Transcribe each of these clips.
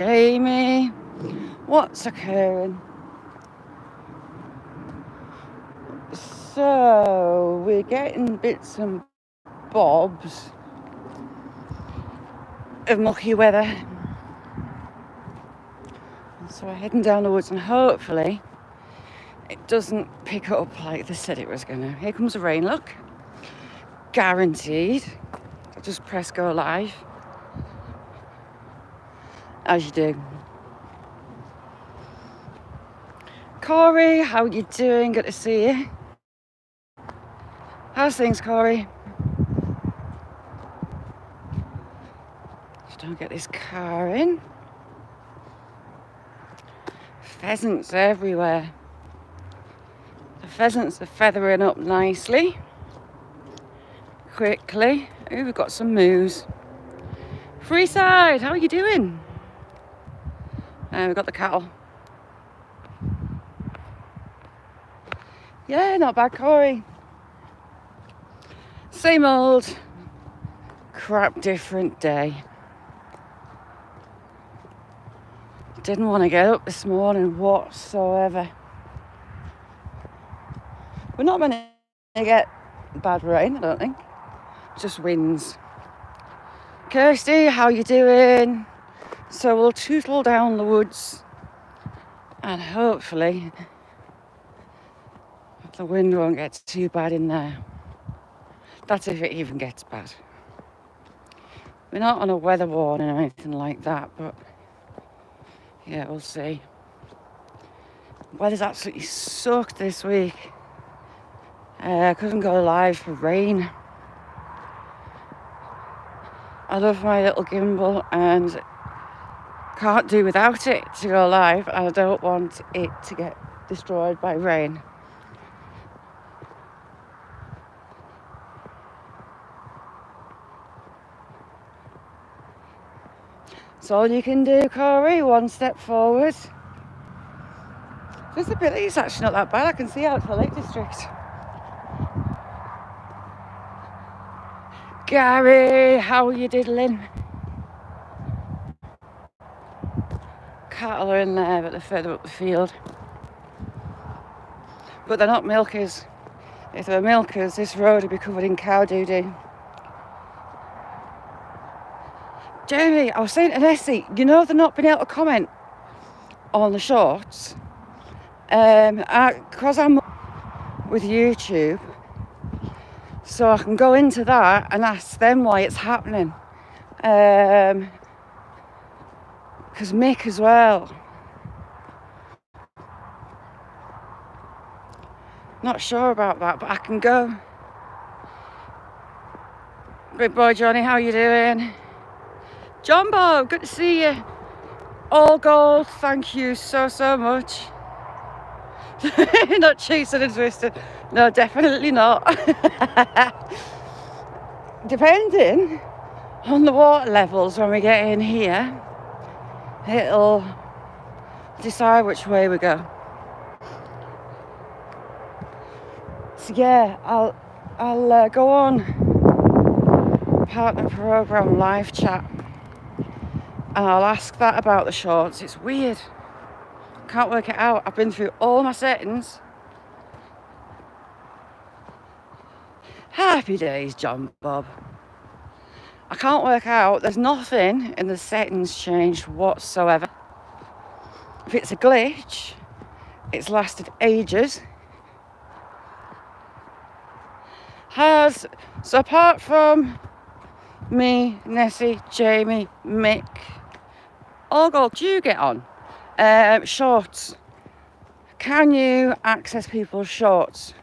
Jamie, what's occurring? So we're getting bits and bobs of mucky weather. So we're heading down the woods and hopefully it doesn't pick up like they said it was going to. Here comes the rain, look. Guaranteed. I'll just press go live. As you do. Corey, how are you doing? Good to see you. How's things, Corey? Just don't get this car in. Pheasants everywhere. The pheasants are feathering up nicely. Quickly. Ooh, we've got some moose. Freeside, how are you doing? We've got the cattle. Yeah, not bad, Corey. Same old crap, different day. Didn't want to get up this morning whatsoever. We're not going to get bad rain, I don't think. Just winds. Kirsty, how you doing? So we'll tootle down the woods and hopefully the wind won't get too bad in there. That's if it even gets bad. We're not on a weather warning or anything like that, but yeah, we'll see. Weather's absolutely sucked this week. I couldn't go live for rain. I love my little gimbal and can't do without it to go live. I don't want it to get destroyed by rain. That's all you can do, Corey. One step forward. Visibility's actually not that bad. I can see out to the Lake District. Gary, how are you diddling? Cattle are in there, but they're further up the field. But they're not milkers. If they were milkers, this road would be covered in cow doo-doo. Jamie, I was saying to Nessie, you know they're not been able to comment on the shorts. Because I'm with YouTube, so I can go into that and ask them why it's happening. Because Mick as well. Not sure about that, but I can go. Big boy Johnny, how you doing? John Bob, good to see you. All gold, thank you so much. Not chasing and twisted. No, definitely not. Depending on the water levels when we get in here, it'll decide which way we go. So yeah, I'll go on partner program live chat and I'll ask that about the shorts. It's weird. Can't work it out. I've been through all my settings. Happy days, John Bob. I can't work out. There's nothing in the settings changed whatsoever. If it's a glitch, it's lasted ages. So apart from me, Nessie, Jamie, Mick, all gold, do you get on? Shorts. Can you access people's shorts?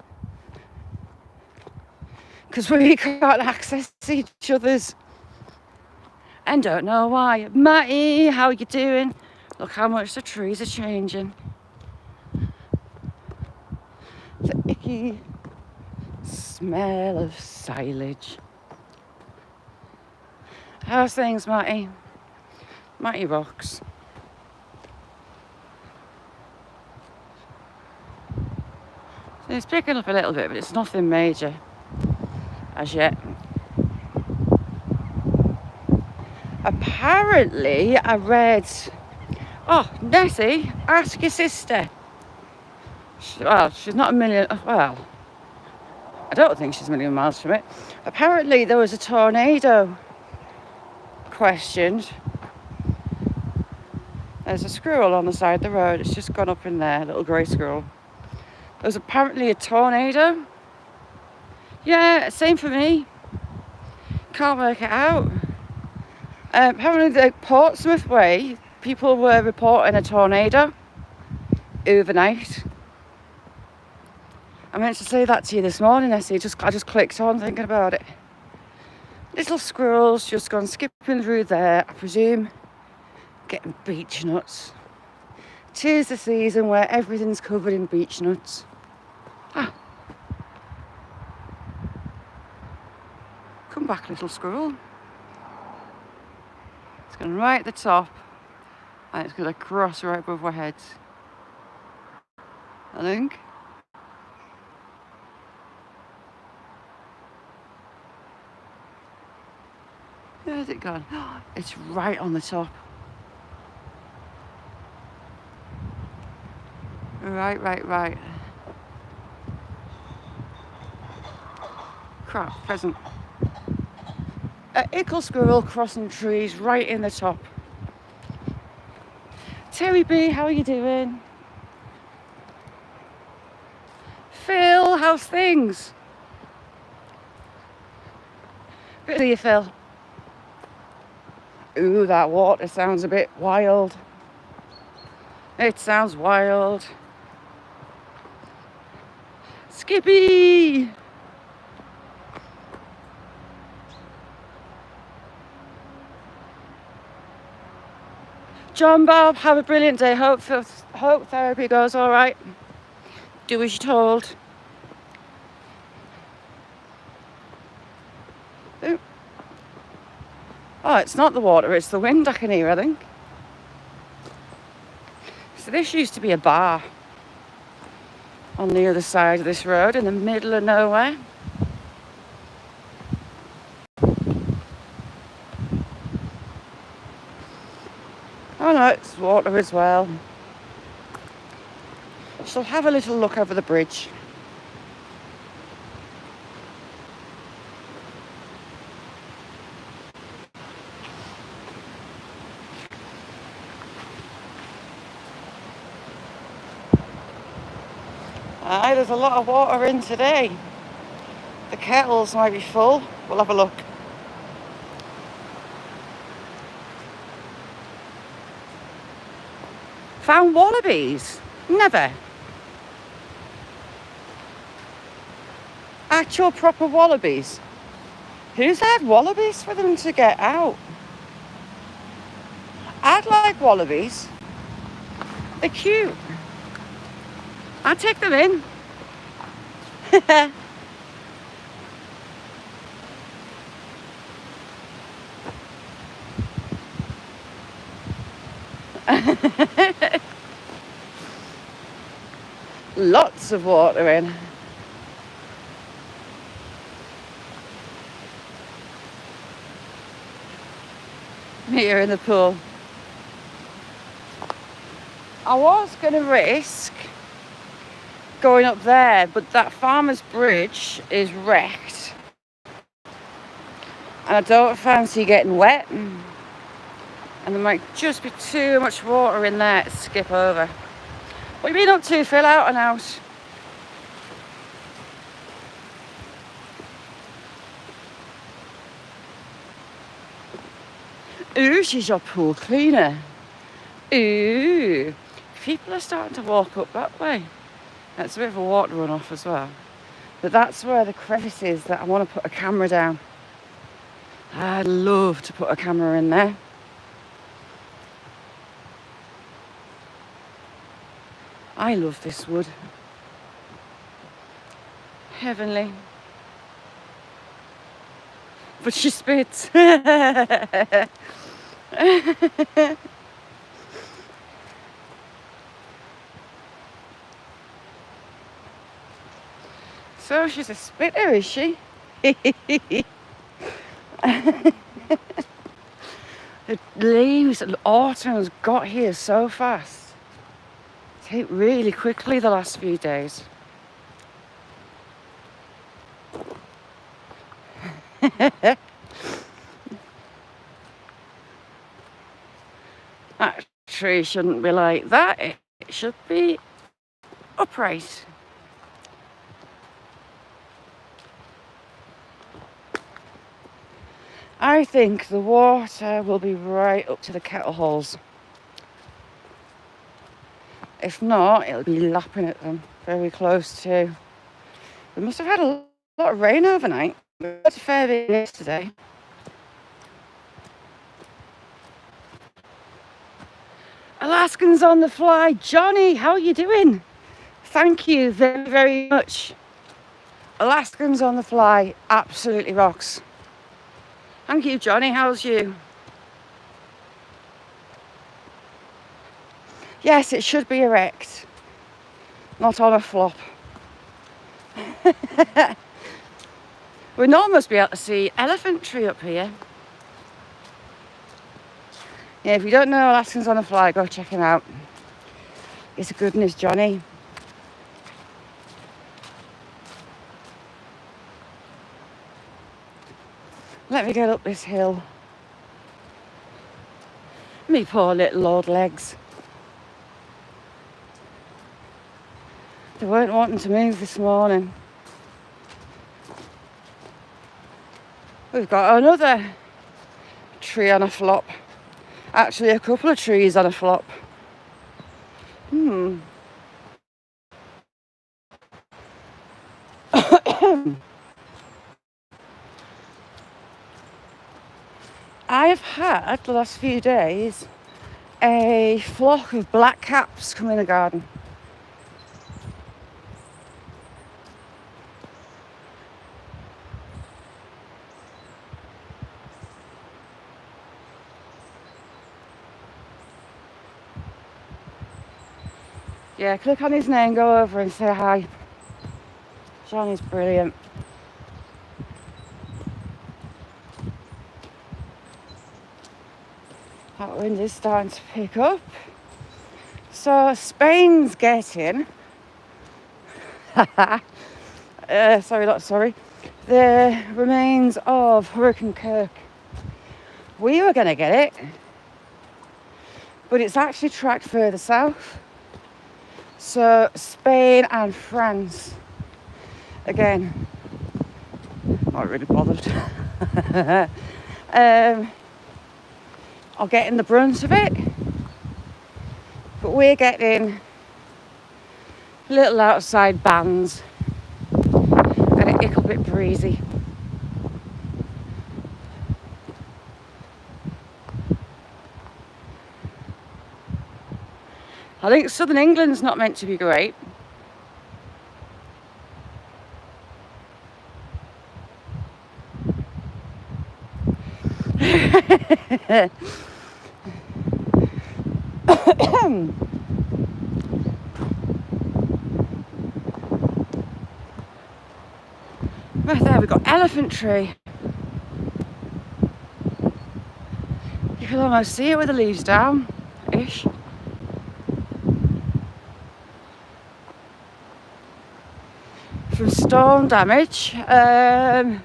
Because we can't access each other's. And don't know why. Matty, how you doing? Look how much the trees are changing. The icky smell of silage. How's things, Matty? Matty rocks. So it's picking up a little bit, but it's nothing major as yet. Apparently, I read Oh, Nessie, ask your sister. Well, she's not a million, well, I don't think she's a million miles from it. Apparently there was a tornado questioned. There's a squirrel on the side of the road. It's just gone up in there, little grey squirrel. There was apparently a tornado. Yeah, same for me. Can't work it out. Apparently the Portsmouth way, people were reporting a tornado overnight. I meant to say that to you this morning, Essie. I just clicked on thinking about it. Little squirrels just gone skipping through there, I presume, getting beech nuts. 'Tis the season where everything's covered in beech nuts. Ah. Come back, little squirrel. It's going right at the top, and it's going to cross right above our heads, I think. Where's it gone? It's right on the top. Right. Crap, present. A ickle squirrel crossing trees right in the top. Terry B, how are you doing? Phil, how's things? Bit of you, Phil. Ooh, that water sounds a bit wild. It sounds wild. Skippy! John Bob, have a brilliant day. Hope therapy goes all right. Do as you're told. Ooh. Oh, it's not the water, it's the wind I can hear, I think. So this used to be a bar on the other side of this road in the middle of nowhere. Oh no, it's water as well. So have a little look over the bridge. Aye, there's a lot of water in today. The kettles might be full. We'll have a look. Found wallabies? Never. Actual proper wallabies? Who's had wallabies for them to get out? I'd like wallabies. They're cute. I'd take them in. Lots of water in. Here in the pool. I was going to risk going up there, but that farmer's bridge is wrecked. And I don't fancy getting wet. And there might just be too much water in there to skip over. What have you been up to, Phil, out and out? Ooh, she's your pool cleaner. Ooh. People are starting to walk up that way. That's a bit of a water runoff as well. But that's where the crevice is that I want to put a camera down. I'd love to put a camera in there. I love this wood. Heavenly. But she spits. So she's a spitter, is she? The leaves, autumn's got here so fast. It's hit really quickly the last few days. That tree shouldn't be like that. It should be upright. I think the water will be right up to the kettle holes. If not, it'll be lapping at them very close to. We must have had a lot of rain overnight. We had a fair bit yesterday. Alaskans on the fly. Johnny, how are you doing? Thank you very, very much. Alaskans on the fly absolutely rocks. Thank you, Johnny. How's you? Yes, it should be erect, not on a flop. We normally must be able to see elephant tree up here. Yeah, if you don't know Alaskans on the fly, go check him out. It's a goodness, Johnny. Let me get up this hill. Me poor little old legs. They weren't wanting to move this morning. We've got another tree on a flop. Actually, a couple of trees on a flop. I've had the last few days a flock of black caps come in the garden. Yeah, click on his name, go over and say hi. Johnny's brilliant. That wind is starting to pick up. So Spain's getting the remains of Hurricane Kirk. We were going to get it, but it's actually tracked further south. So Spain and France, again, not really bothered, are getting the brunt of it, but we're getting little outside bands and a little bit breezy. I think southern England's not meant to be great. Right there, we've got elephant tree. You can almost see it with the leaves down-ish. From storm damage, not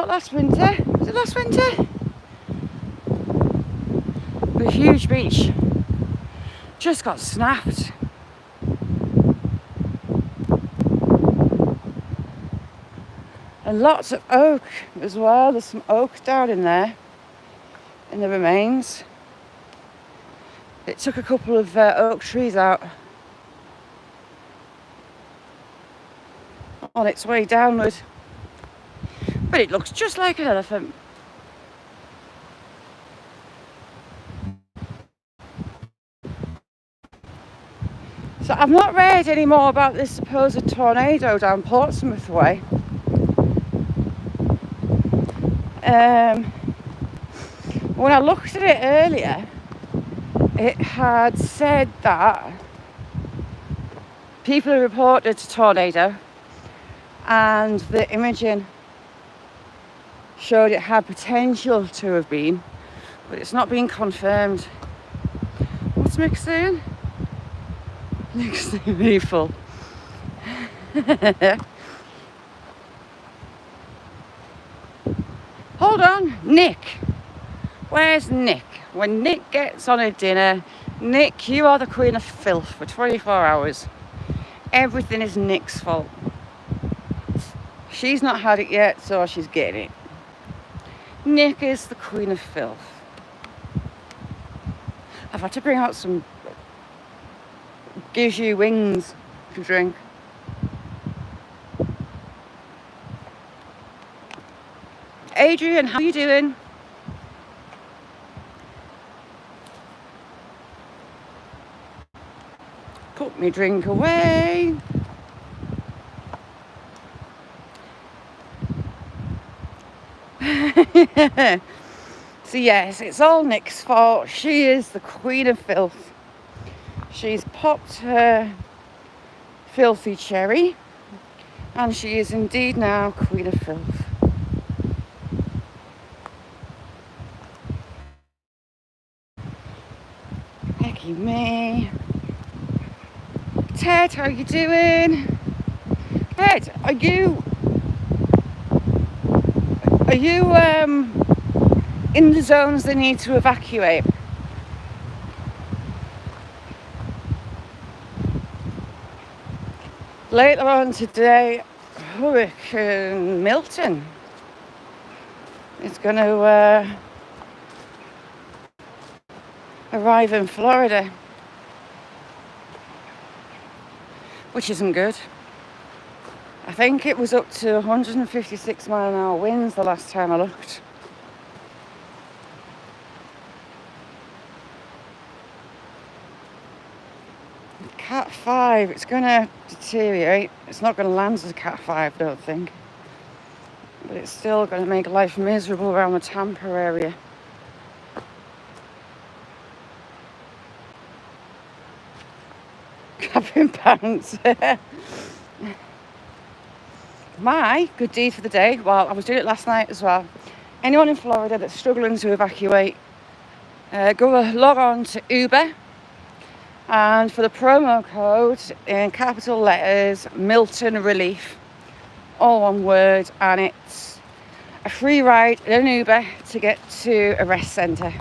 last winter, was it last winter? The huge beech just got snapped. And lots of oak as well. There's some oak down in there, in the remains. It took a couple of oak trees out on its way downward. But it looks just like an elephant. So I've not read any more about this supposed tornado down Portsmouth way. When I looked at it earlier, it had said that people had reported a tornado and the imaging showed it had potential to have been, but it's not being confirmed. What's Mick saying? Nick's really full. Hold on, Nick. Where's Nick? When Nick gets on a dinner, Nick, you are the queen of filth for 24 hours. Everything is Nick's fault. She's not had it yet, so she's getting it. Nick is the queen of filth. I've had to bring out some gives you wings to drink. Adrian, how are you doing? Put me drink away. So yes, it's all Nick's fault. She is the queen of filth. She's popped her filthy cherry, and she is indeed now queen of filth. Hecky me. Ted, how you doing? Ted, are you in the zones they need to evacuate? Later on today, Hurricane Milton is going to arrive in Florida, which isn't good. I think it was up to 156 mile an hour winds the last time I looked. Cat 5, it's going to deteriorate. It's not going to land as a Cat 5, I don't think. But it's still going to make life miserable around the Tampa area. Cabin pants. My good deed for the day, well, I was doing it last night as well. Anyone in Florida that's struggling to evacuate, log on to Uber. And for the promo code, in capital letters, Milton Relief, all one word, and it's a free ride in an Uber to get to a rest centre.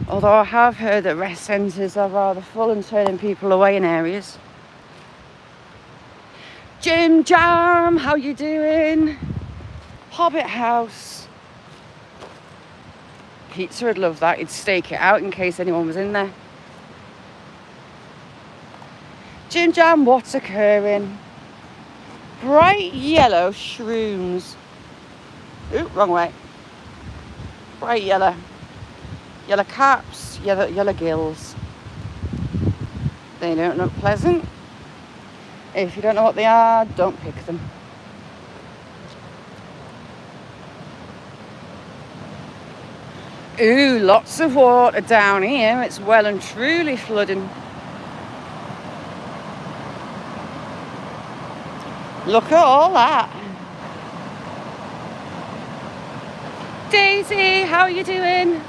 Although I have heard that rest centres are rather full and turning people away in areas. Jim Jam, how you doing? Hobbit House. Pizza would love that. He'd stake it out in case anyone was in there. Jim Jam, what's occurring? Bright yellow shrooms. Ooh, wrong way. Bright yellow. Yellow caps, yellow gills. They don't look pleasant. If you don't know what they are, don't pick them. Ooh, lots of water down here. It's well and truly flooding. Look at all that. Daisy, how are you doing?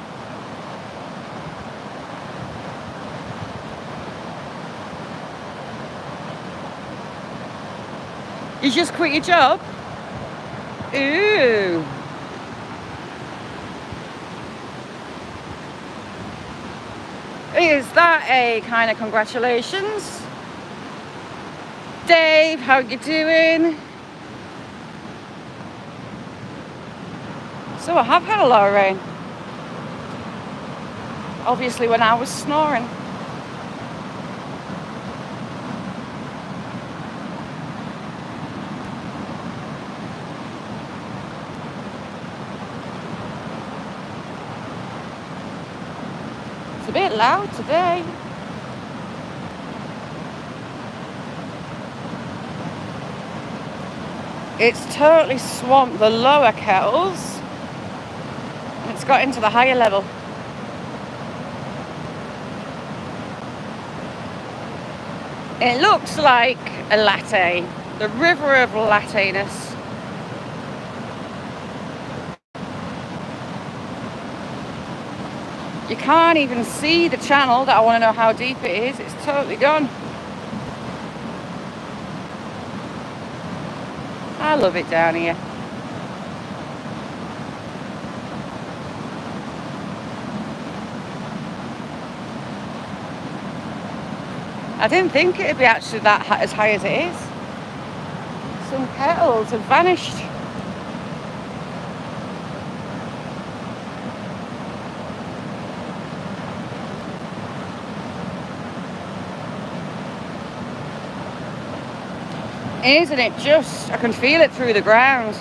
You just quit your job? Ooh. Is that a kind of congratulations? Dave, how you doing? So I have had a lot of rain. Obviously when I was snoring. It's a bit loud today. It's totally swamped the lower kettles. It's got into the higher level. It looks like a latte. The river of latteness. You can't even see the channel that I want to know how deep it is. It's totally gone. I love it down here. I didn't think it'd be actually that as high as it is. Some petals have vanished. Isn't it just? I can feel it through the ground.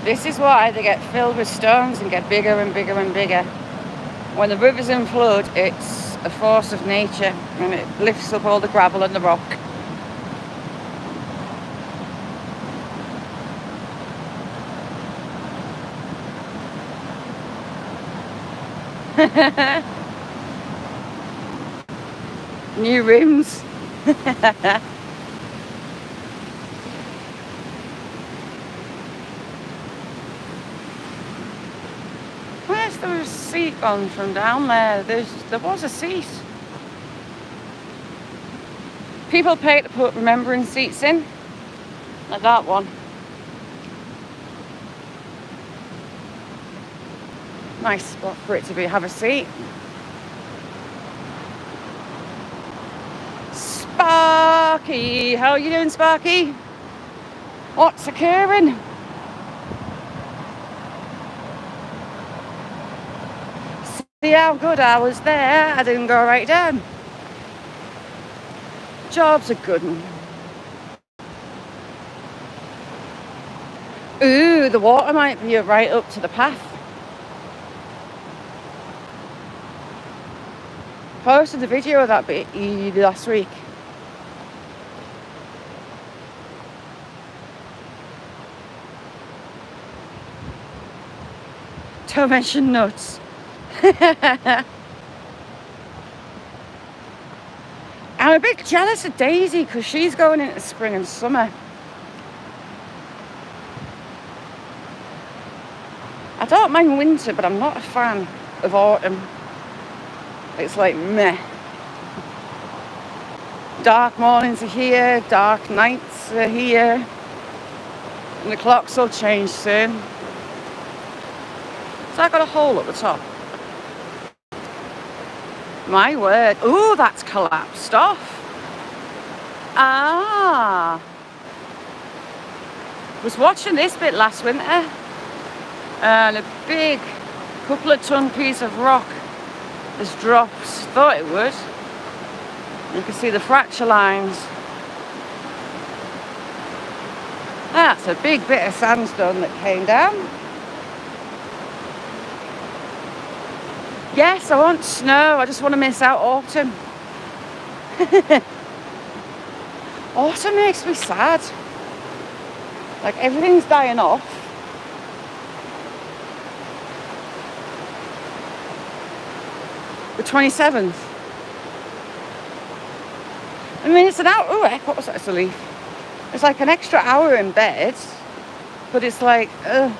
This is why they get filled with stones and get bigger and bigger and bigger. When the river's in flood, it's a force of nature and it lifts up all the gravel and the rock. New rims. Where's the seat gone from down there? There was a seat. People pay to put remembrance seats in, like that one. Nice spot for it to have a seat. Sparky, how are you doing, Sparky? What's occurring? See how good I was there? I didn't go right down. Job's a good one. Ooh, the water might be right up to the path. Posted the video of that bit last week. Don't mention nuts. I'm a bit jealous of Daisy because she's going into spring and summer. I don't mind winter, but I'm not a fan of autumn. It's like meh. Dark mornings are here, dark nights are here, and the clocks will change soon. So I got a hole at the top. My word. Ooh, that's collapsed off. Ah. Was watching this bit last winter, and a big couple of ton piece of rock has dropped. Thought it would. You can see the fracture lines. That's a big bit of sandstone that came down. Yes, I want snow. I just want to miss out autumn. Autumn makes me sad. Like everything's dying off. The 27th. I mean, it's an hour. Oh, heck, what was that? It's a leaf. It's like an extra hour in bed, but it's like, ugh.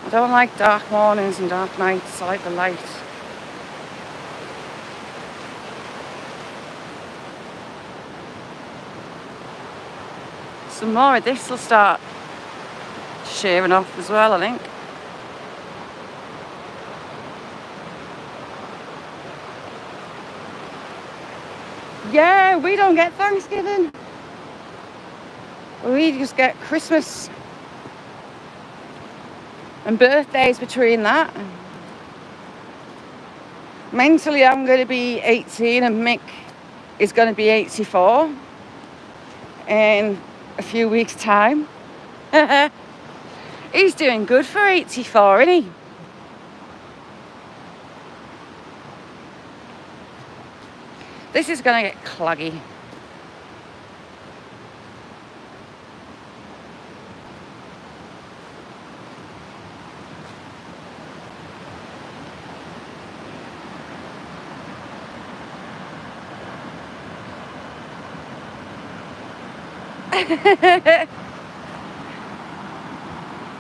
I don't like dark mornings and dark nights. I like the light. Some more of this will start shearing off as well, I think. Yeah, we don't get Thanksgiving. We just get Christmas and birthdays between that. Mentally, I'm going to be 18 and Mick is going to be 84 in a few weeks' time. He's doing good for 84, isn't he? This is going to get claggy.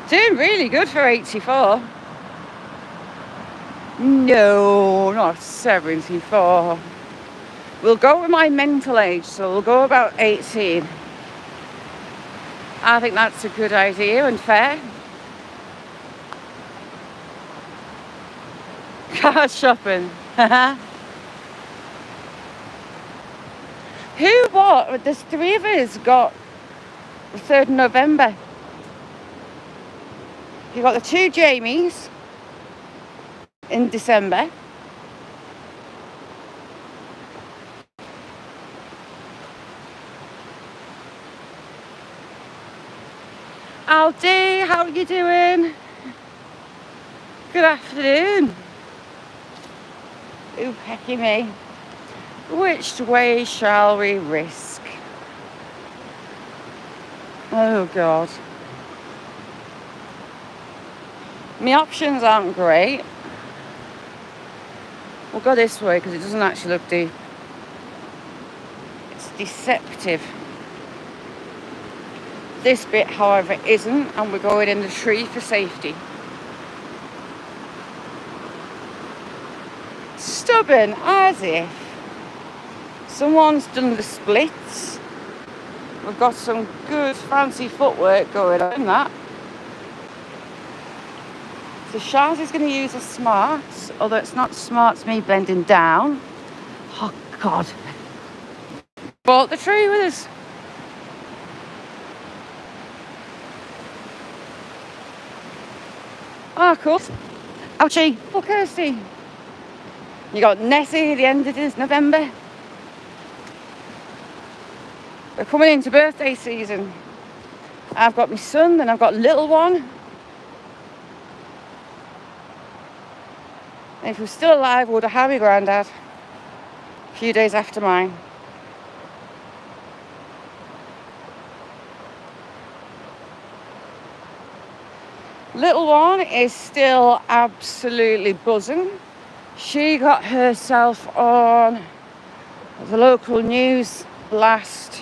Doing really good for 84. No, not 74. We'll go with my mental age, so we'll go about 18. I think that's a good idea and fair. Car shopping. What? There's 3 of us got the 3rd of November. You got the 2 Jamies in December. Aldi, how are you doing? Good afternoon. Ooh, hecky me. Which way shall we risk? Oh God. My options aren't great. We'll go this way because it doesn't actually look deep. It's deceptive. This bit, however, isn't, and we're going in the tree for safety. Stubborn as if someone's done the splits. We've got some good fancy footwork going on in that. So Shaz is going to use a smart, although it's not smart to me blending down. Oh God. Bought the tree with us. Oh, cool. Ouchie. Oh, Kirsty. You got Nessie at the end of this November. We're coming into birthday season. I've got my son, then I've got little one. And if we're still alive, we would have had my granddad a few days after mine. Little one is still absolutely buzzing. She got herself on the local news last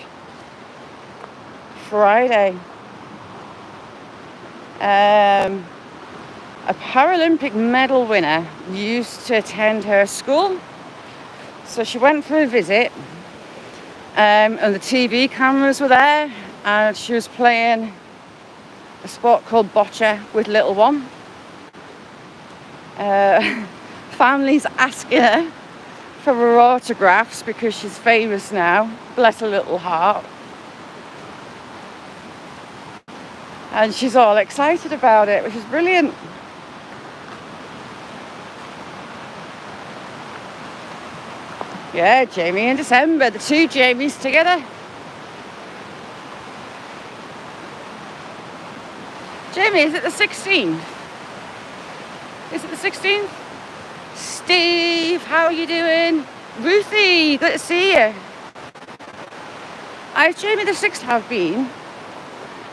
Friday. A Paralympic medal winner used to attend her school. So she went for a visit, and the TV cameras were there, and she was playing a sport called bocce with little one. Family's asking her for her autographs because she's famous now. Bless her little heart. And she's all excited about it, which is brilliant. Yeah, Jamie in December, the 2 Jamies together. Jamie, is it the 16th? Is it the 16th? Steve, how are you doing? Ruthie, good to see you. Jamie the 6th have been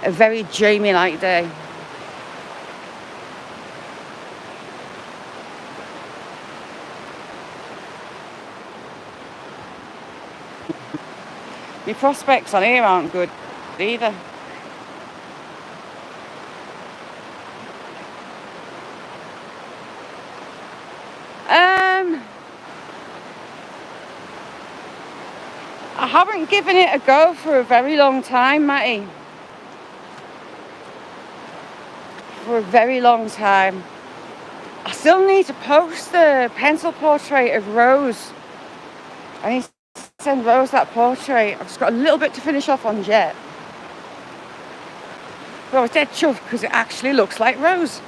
a very Jamie-like day. My prospects on here aren't good either. I haven't given it a go for a very long time, Matty. For a very long time. I still need to post the pencil portrait of Rose. I need to send Rose that portrait. I've just got a little bit to finish off on yet. But I was dead chuffed because it actually looks like Rose.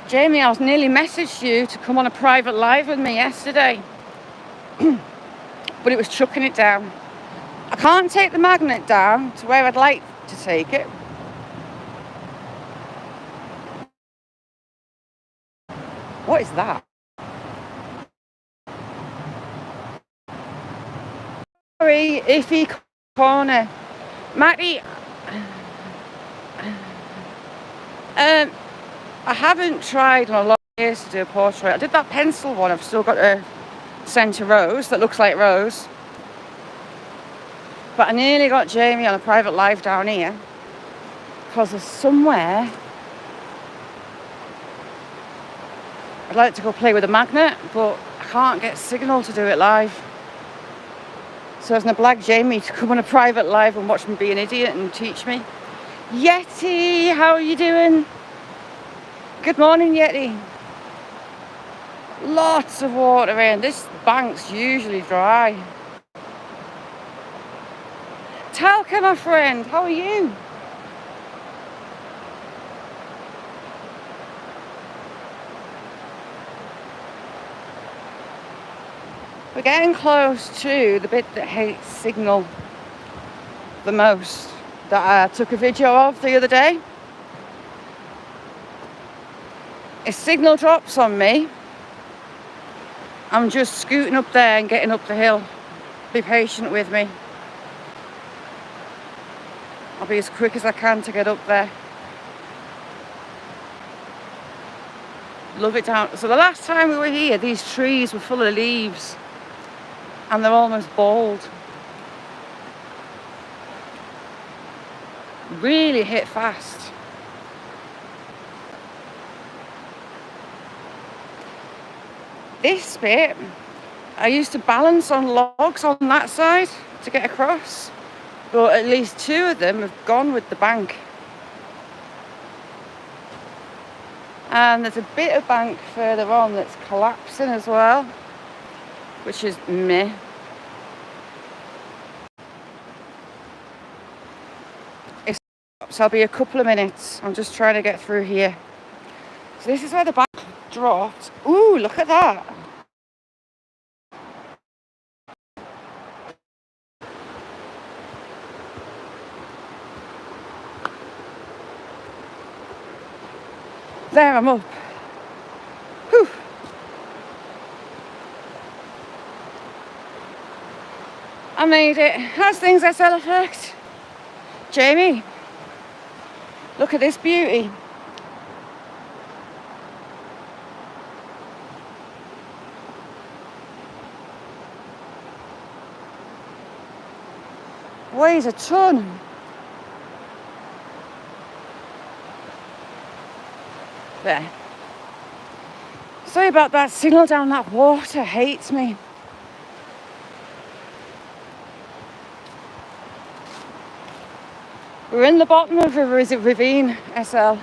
Jamie, I was nearly messaged you to come on a private live with me yesterday. But it was chucking it down. I can't take the magnet down to where I'd like to take it. What is that? Very iffy corner. Matty, I haven't tried in a lot of years to do a portrait. I did that pencil one. I've still got a centre rose that looks like Rose. But I nearly got Jamie on a private live down here because there's somewhere I'd like to go play with a magnet, but I can't get signal to do it live. So I was going to blag Jamie to come on a private live and watch me be an idiot and teach me. Yeti, how are you doing? Good morning, Yeti. Lots of water in. This bank's usually dry. Talca, my friend, how are you? We're getting close to the bit that hates signal the most, that I took a video of the other day. If signal drops on me, I'm just scooting up there and getting up the hill. Be patient with me. I'll be as quick as I can to get up there. Love it down. So the last time we were here, these trees were full of leaves and they're almost bald. Really hit fast. This bit, I used to balance on logs on that side to get across, but at least two of them have gone with the bank. And there's a bit of bank further on that's collapsing as well, which is meh. So I'll be a couple of minutes. I'm just trying to get through here. So this is where the bank dropped. Ooh, look at that. There, I'm up. Whew. I made it. How's things SL Effect? Jamie, look at this beauty. Weighs a ton. There. Sorry about that signal down that water, hates me. We're in the bottom of a ravine, SL.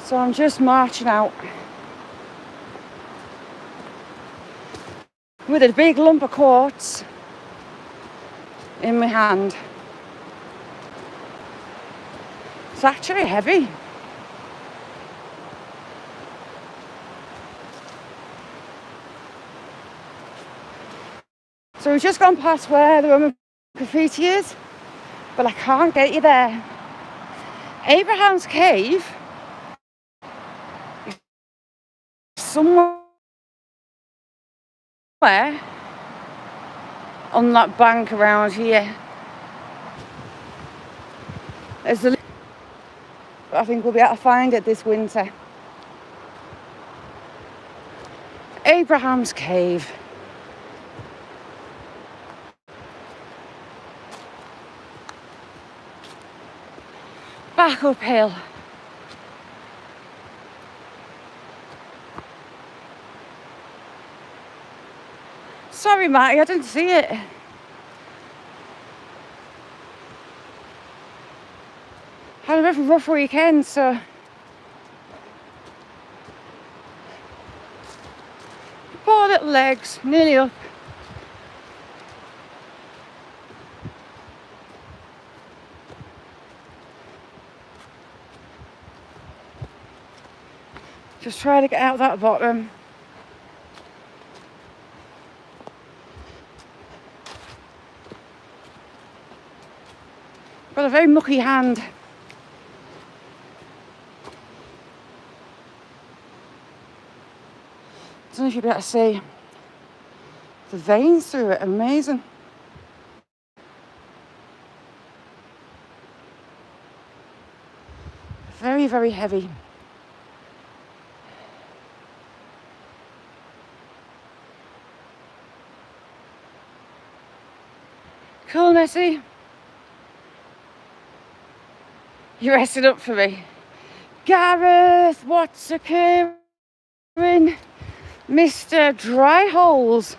So I'm just marching out with a big lump of quartz in my hand. It's actually heavy. So we've just gone past where the Roman graffiti is, but I can't get you there. Abraham's cave is somewhere on that bank around here. There's a, I think we'll be able to find it this winter. Abraham's cave. Back uphill. Sorry, Matty, I didn't see it. Had a bit of a rough weekend, so poor little legs, nearly up. Just try to get out that bottom. Got a very mucky hand. I don't know if you'll be able to see. The veins through it, amazing. Very, very heavy. Cool, Nessie. You rested up for me. Gareth, what's occurring? Mr. Dry Holes.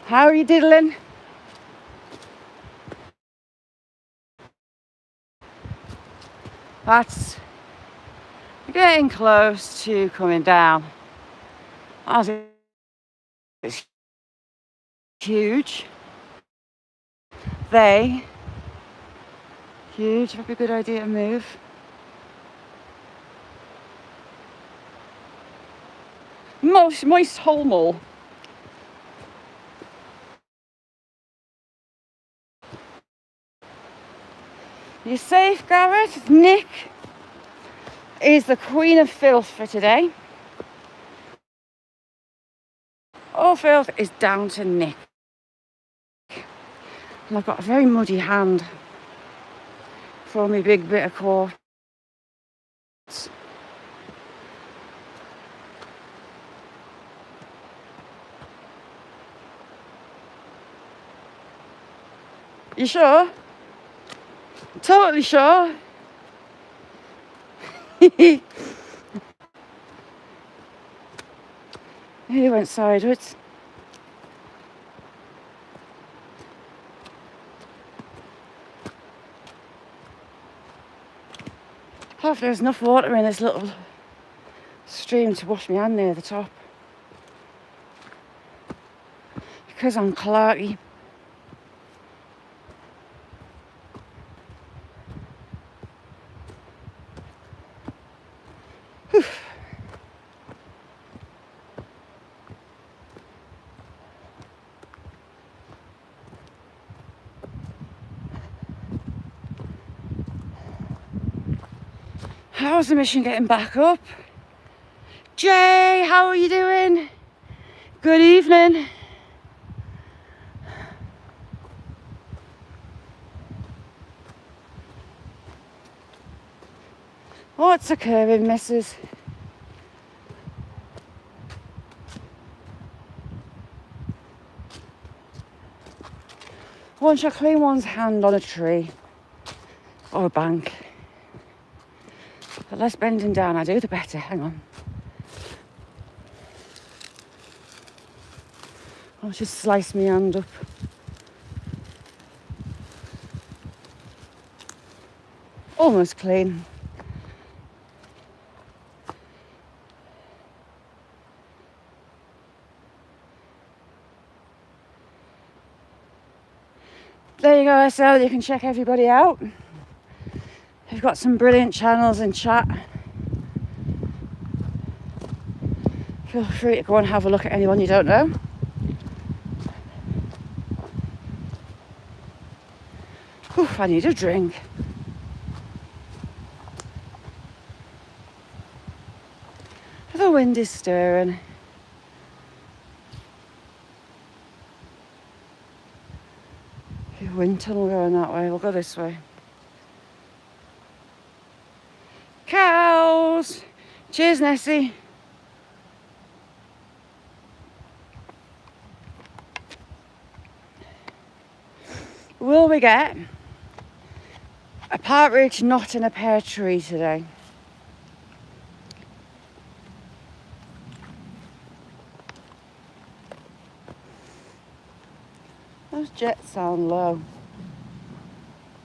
How are you diddling? That's getting close to coming down. It's huge. Huge, would be a good idea to move. Moist hole mole. You safe, Gareth? Nick is the queen of filth for today. All filth is down to Nick. And I've got a very muddy hand for me big bit of quartz. You sure? Totally sure. He went sideways. Hopefully there's enough water in this little stream to wash my hand near the top. Because I'm clarky. How's the mission getting back up? Jay, how are you doing? Good evening. What's occurring, missus? Once I clean one's hand on a tree or a bank, the less bending down I do, the better. Hang on. I'll just slice my hand up. Almost clean. There you go, SL. You can check everybody out. We've got some brilliant channels in chat. Feel free to go and have a look at anyone you don't know. Oof, I need a drink. The wind is stirring. Wind tunnel going that way. We'll go this way. Cows! Cheers, Nessie. Will we get a partridge not in a pear tree today? Those jets sound low.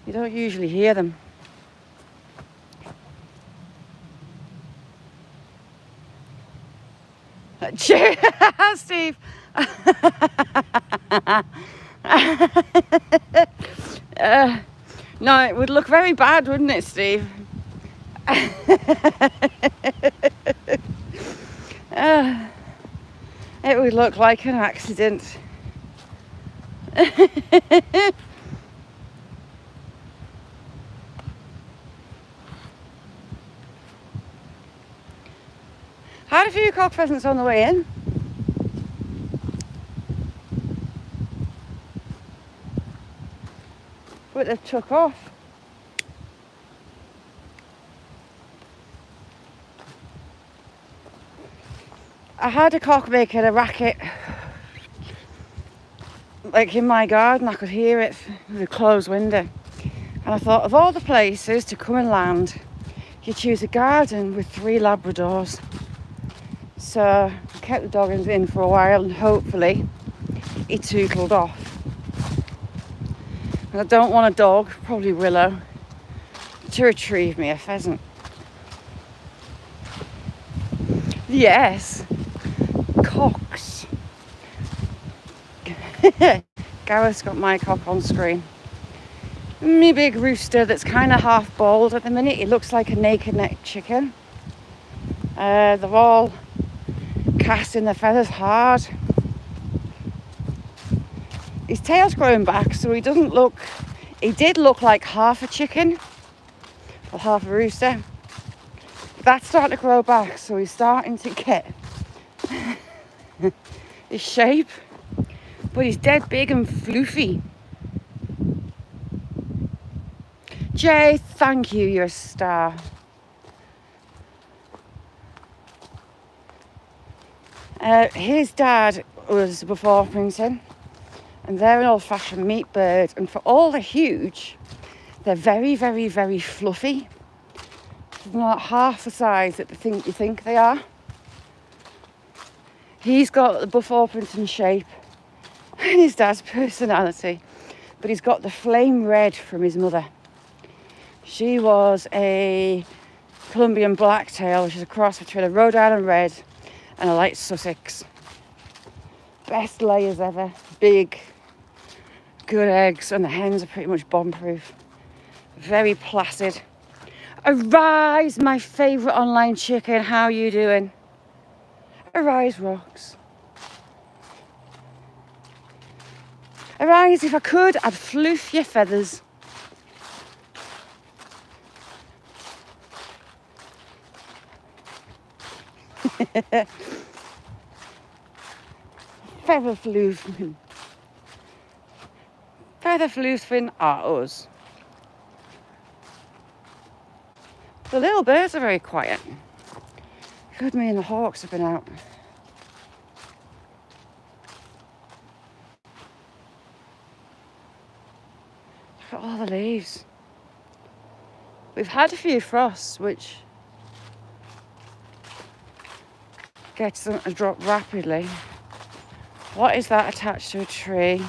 You don't usually hear them. Cheers, Steve. No, it would look very bad, wouldn't it, Steve? It would look like an accident. Had a few cock pheasants on the way in. But they've took off. I had a cock making a racket, like in my garden. I could hear it through the closed window. And I thought, of all the places to come and land, you choose a garden with 3 Labradors. So I kept the dog in for a while and hopefully he tootled off. And I don't want a dog, probably Willow, to retrieve me a pheasant. Yes, cocks. Gareth's got my cock on screen. Me big rooster that's kind of half bald at the minute. It looks like a naked neck chicken. They're all casting their feathers hard. His tail's growing back, so he doesn't look... He did look like half a chicken, or half a rooster. That's starting to grow back, so he's starting to get his shape. But he's dead big and floofy. Jay, thank you, you're a star. His dad was before Milton, and they're an old-fashioned meat bird, and for all they're huge, they're very, very, very fluffy. They're not half the size that you think they are. He's got the Buff Orpington shape and his dad's personality, but he's got the flame red from his mother. She was a Colombian blacktail, which is a cross between a Rhode Island Red and a light Sussex. Best layers ever. Big, good eggs, and the hens are pretty much bomb-proof. Very placid. Arise, my favourite online chicken. How are you doing? Arise rocks. Arise, if I could, I'd floof your feathers. Feather floofing. Feather floofing are us. The little birds are very quiet. Good, me and the hawks have been out. Look at all the leaves. We've had a few frosts, which gets them to drop rapidly. What is that attached to a tree?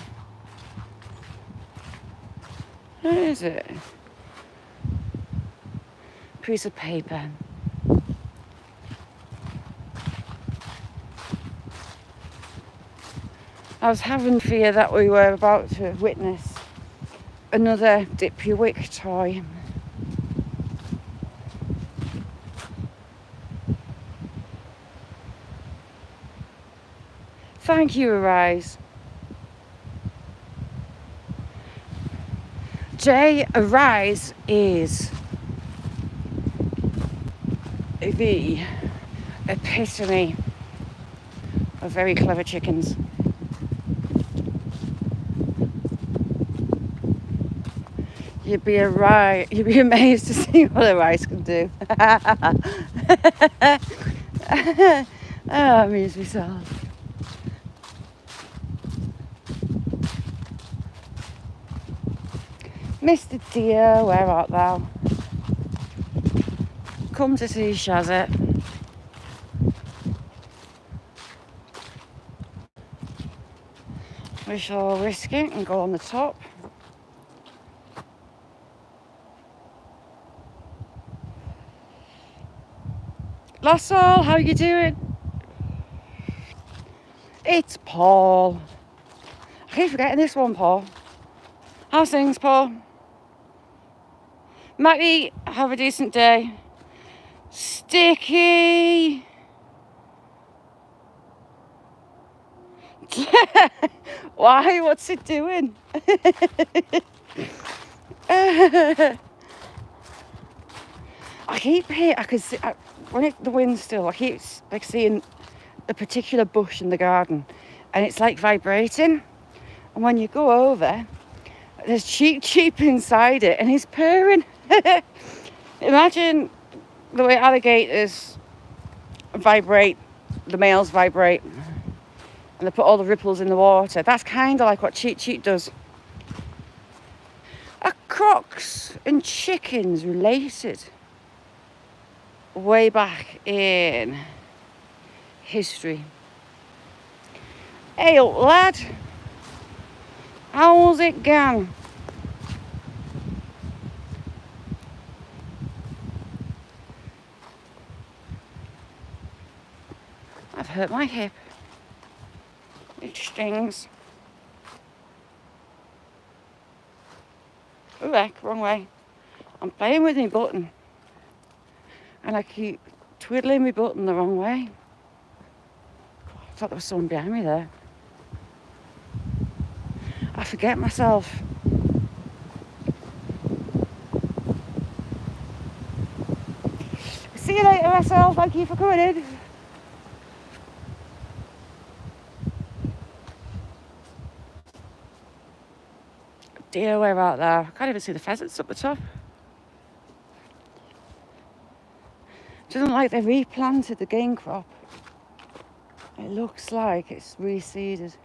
What is it? Piece of paper. I was having fear that we were about to witness another dip your wick toy. Thank you, Arise. Jay, Arise is the epitome of very clever chickens. You'd be amazed to see what Arise can do. Oh, I amuse myself. Mr. Deer, where art thou? Come to see Shazet. We shall risk it and go on the top. Lassol, how you doing? It's Paul. I keep forgetting this one, Paul. How's things, Paul? Matty, have a decent day. Sticky. Why? What's it doing? I keep hearing, I can see, when the wind's still, I keep like seeing a particular bush in the garden, and it's like vibrating. And when you go over, there's Cheep inside it, and he's purring. Imagine the way alligators vibrate, the males vibrate, and they put all the ripples in the water. That's kind of like what Cheep does. Are crocs and chickens related? Way back in history. Hey up, lad. How's it going? I've hurt my hip. It stings. Ooh, heck, wrong way. I'm playing with my button, and I keep twiddling my button the wrong way. I thought there was someone behind me there. I forget myself. See you later, SL. Thank you for coming in. Dear, we're out there. I can't even see the pheasants up the top. Doesn't like they replanted the game crop. It looks like it's reseeded.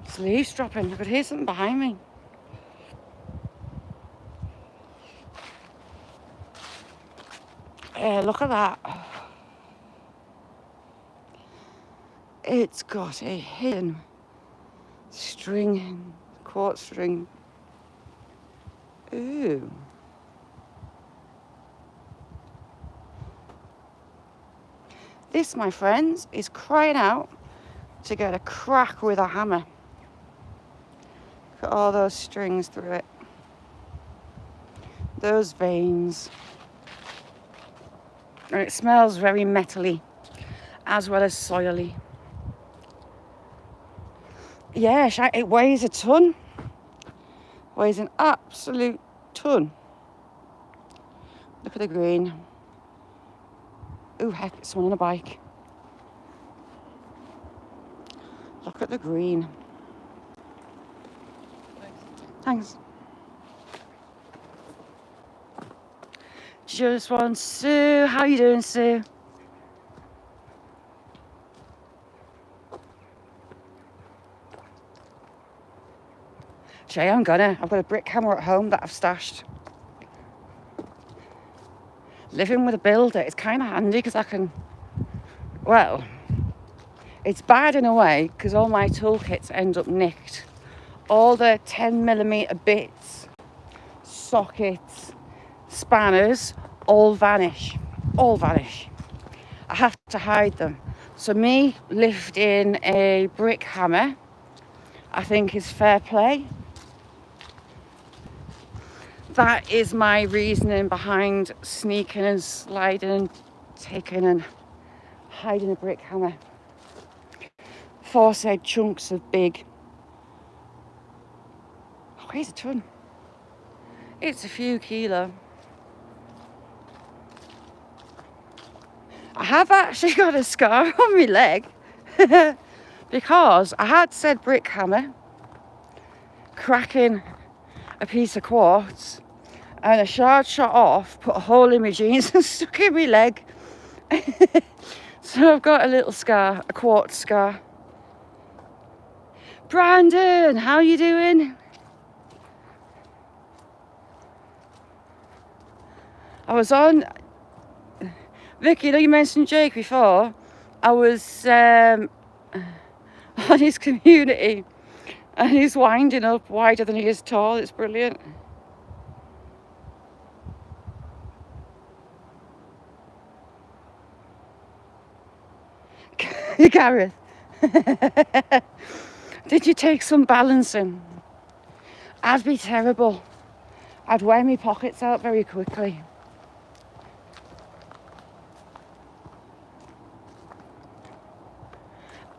It's leaves dropping. I could hear something behind me. Yeah, look at that. It's got a hidden string, quartz string. Ooh. This, my friends, is crying out to get a crack with a hammer. Look at all those strings through it. Those veins. And it smells very metally, as well as soily. Yeah, it weighs a ton. Weighs an absolute ton. Look at the green. Ooh, heck, it's someone on a bike. Look at the green. Thanks. Just one, Sue. How you doing, Sue? Shay, I've got a brick hammer at home that I've stashed. Living with a builder, it's kind of handy because I can, well, it's bad in a way because all my toolkits end up nicked. All the 10mm bits, sockets, spanners, all vanish. All vanish. I have to hide them. So me lifting a brick hammer, I think is fair play. That is my reasoning behind sneaking and sliding and taking and hiding a brick hammer. 4 said chunks of big. Oh, weighs a ton. It's a few kilo. I have actually got a scar on my leg because I had said brick hammer cracking a piece of quartz, and a shard shot off, put a hole in my jeans and stuck in my leg. So I've got a little scar, a quartz scar. Brandon, how you doing? I was on, Vicky, you know you mentioned Jake before. I was on his community and he's winding up wider than he is tall. It's brilliant. Gareth, did you take some balancing? I'd be terrible. I'd wear my pockets out very quickly.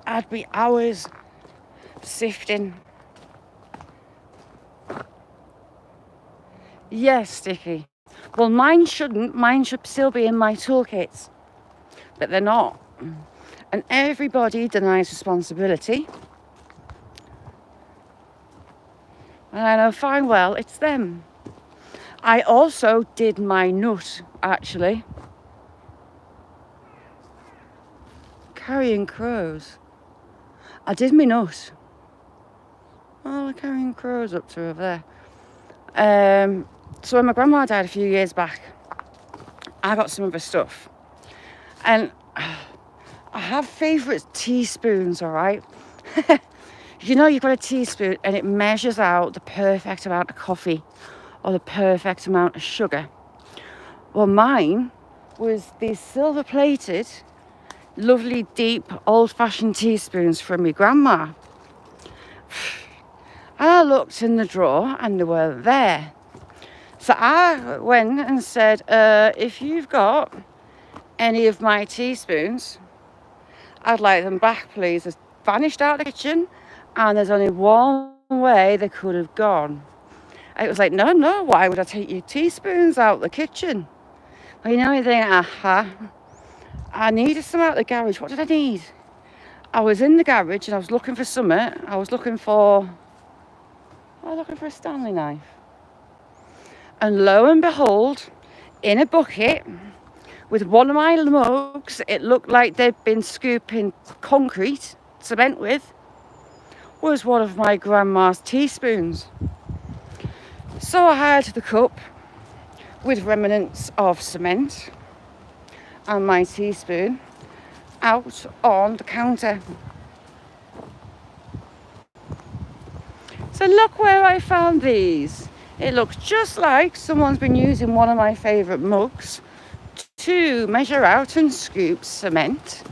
I'd be hours sifting. Yes, sticky. Well, mine shouldn't. Mine should still be in my toolkits, but they're not. And everybody denies responsibility. And I know fine well it's them. I also did my nut, actually. Carrying crows. I did my nut. Oh, they're carrying crows up to over there. So when my grandma died a few years back, I got some of her stuff. And I have favourite teaspoons, all right? You know, you've got a teaspoon and it measures out the perfect amount of coffee or the perfect amount of sugar. Well, mine was these silver plated, lovely, deep, old-fashioned teaspoons from my grandma. And I looked in the drawer and they weren't there. So I went and said, if you've got any of my teaspoons, I'd like them back, please. It's vanished out of the kitchen and there's only one way they could have gone. And it was like, no, why would I take your teaspoons out the kitchen? Well, you know, you think, I needed some out of the garage. What did I need? I was in the garage and I was looking for something. I was looking for a Stanley knife. And lo and behold, in a bucket with one of my mugs, it looked like they'd been scooping concrete, cement with, was one of my grandma's teaspoons. So I had the cup with remnants of cement and my teaspoon out on the counter. So look where I found these. It looks just like someone's been using one of my favourite mugs to measure out and scoop cement.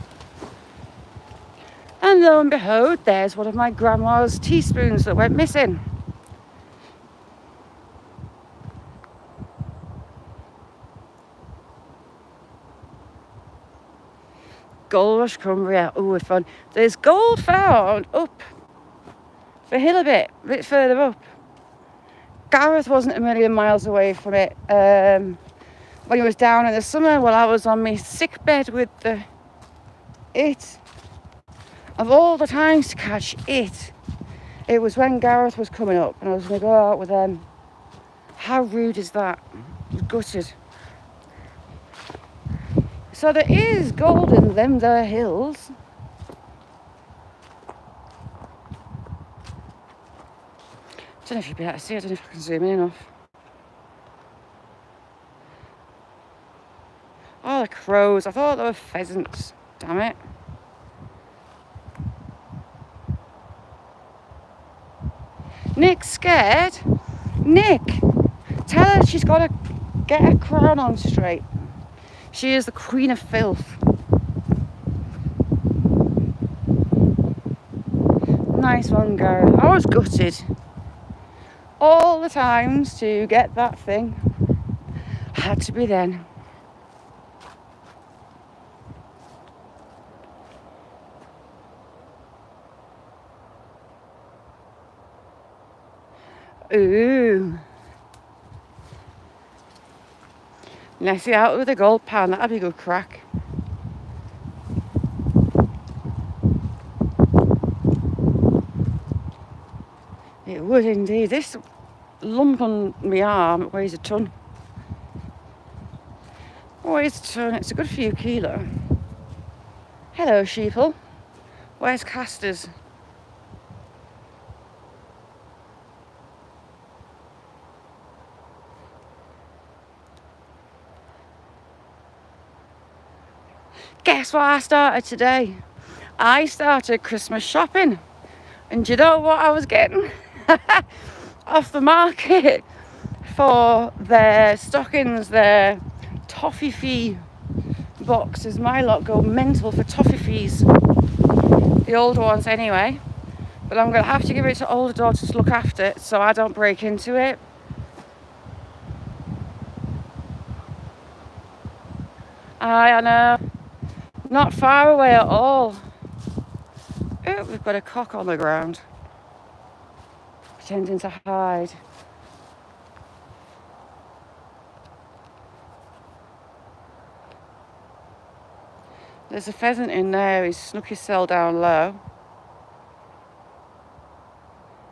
And lo and behold, there's one of my grandma's teaspoons that went missing. Gold Rush Cumbria. Oh, fun. There's gold found up the hill a bit further up. Gareth wasn't a million miles away from it when he was down in the summer. Well, I was on my sick bed with it. Of all the times to catch it, it was when Gareth was coming up and I was going to go out with them. How rude is that? I was gutted. So there is gold in them there hills. I don't know if you'll be able to see. I don't know if I can zoom in enough. Oh, the crows. I thought they were pheasants. Damn it. Nick's scared. Nick, tell her she's got to get her crown on straight. She is the queen of filth. Nice one, Gareth. I was gutted. All the times to get that thing had to be then. Ooh. Nessie out with a gold pan, that'd be a good crack. It would indeed. This lump on my arm weighs a ton. Weighs a ton, it's a good few kilo. Hello, sheeple. Where's Casters? Guess what I started today? I started Christmas shopping. And do you know what I was getting off the market for their stockings, their toffee boxes? My lot go mental for toffee, the older ones anyway. But I'm going to have to give it to older daughters to look after it so I don't break into it. I know. Not far away at all. Oh, we've got a cock on the ground. Pretending to hide. There's a pheasant in there. He's snuck his cell down low.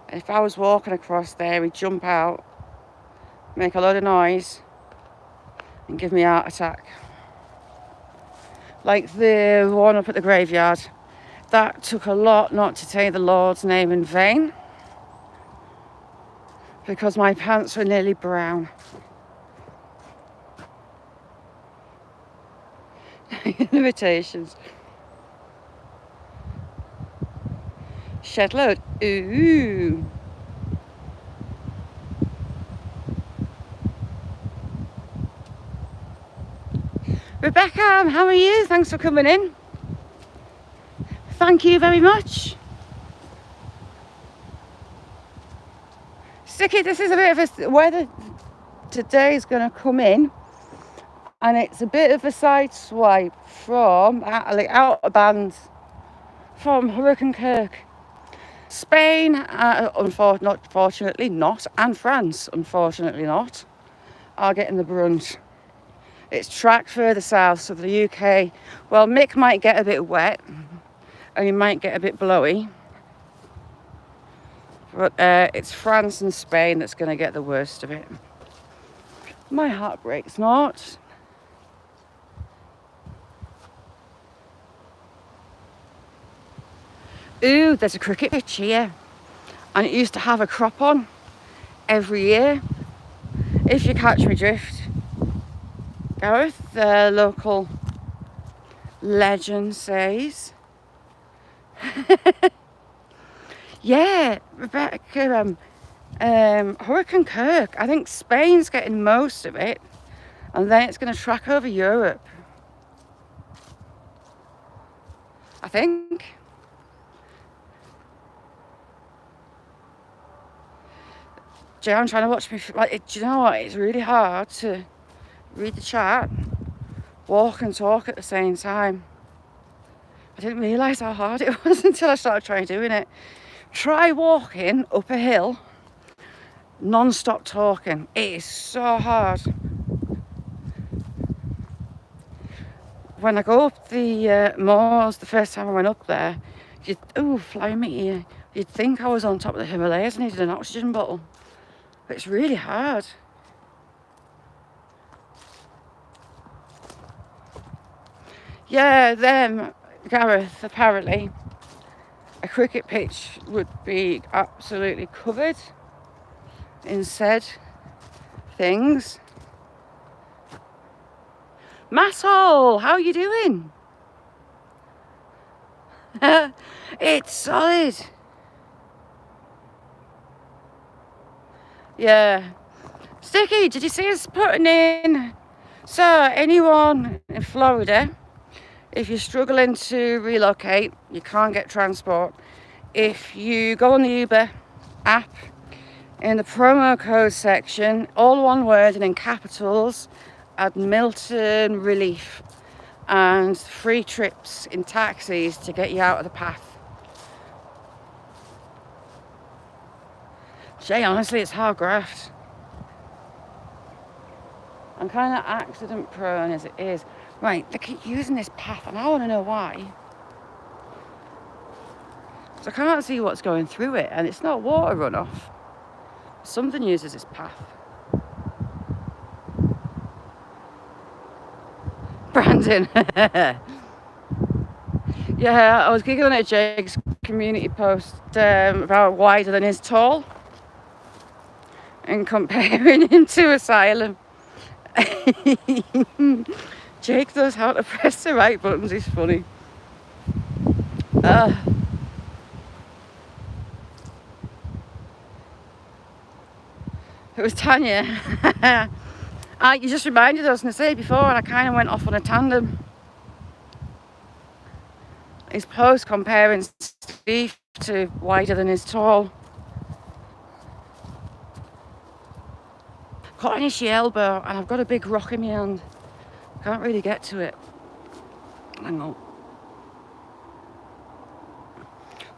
If I was walking across there, he'd jump out, make a load of noise, and give me a heart attack. Like the one up at the graveyard. That took a lot not to take the Lord's name in vain, because my pants were nearly brown. Limitations. Shed load. Ooh. Rebecca, how are you? Thanks for coming in. Thank you very much. Sticky, this is a bit of a weather today is going to come in, and it's a bit of a side swipe from out of bands from Hurricane Kirk. Spain, unfortunately not, and France, unfortunately not, are getting the brunt. It's tracked further south, so the UK, well, Mick might get a bit wet, and he might get a bit blowy, but it's France and Spain that's going to get the worst of it. My heart breaks not. Ooh, there's a cricket pitch here, and it used to have a crop on every year, if you catch my drift. Gareth, the local legend, says. Yeah, Rebecca, Hurricane Kirk, I think Spain's getting most of it, and then it's going to track over Europe, I think. I'm trying to watch me. Do you know what? It's really hard to read the chat, walk and talk at the same time. I didn't realise how hard it was until I started trying doing it. Try walking up a hill, non-stop talking. It is so hard. When I go up the moors, the first time I went up there, fly me ear. You'd think I was on top of the Himalayas and needed an oxygen bottle. But it's really hard. Yeah, Gareth, apparently a cricket pitch would be absolutely covered in said things. Masshole, how are you doing? It's solid. Yeah. Sticky, did you see us putting in? So, anyone in Florida, if you're struggling to relocate, you can't get transport, if you go on the Uber app, in the promo code section, all one word and in capitals, add Milton relief and free trips in taxis to get you out of the path. Jay, honestly, it's hard graft. I'm kind of accident prone as it is. Right, they keep using this path and I want to know why. So I can't see what's going through it, and it's not water runoff. Something uses this path. Brandon. Yeah, I was giggling at Jake's community post about wider than his tall and comparing him to Asylum. Jake knows how to press the right buttons, he's funny. It was Tanya. You just reminded us, I was going to say before, and I kind of went off on a tandem. His post comparing Steve to wider than his tall. Got an itchy elbow and I've got a big rock in my hand. Can't really get to it. Hang on.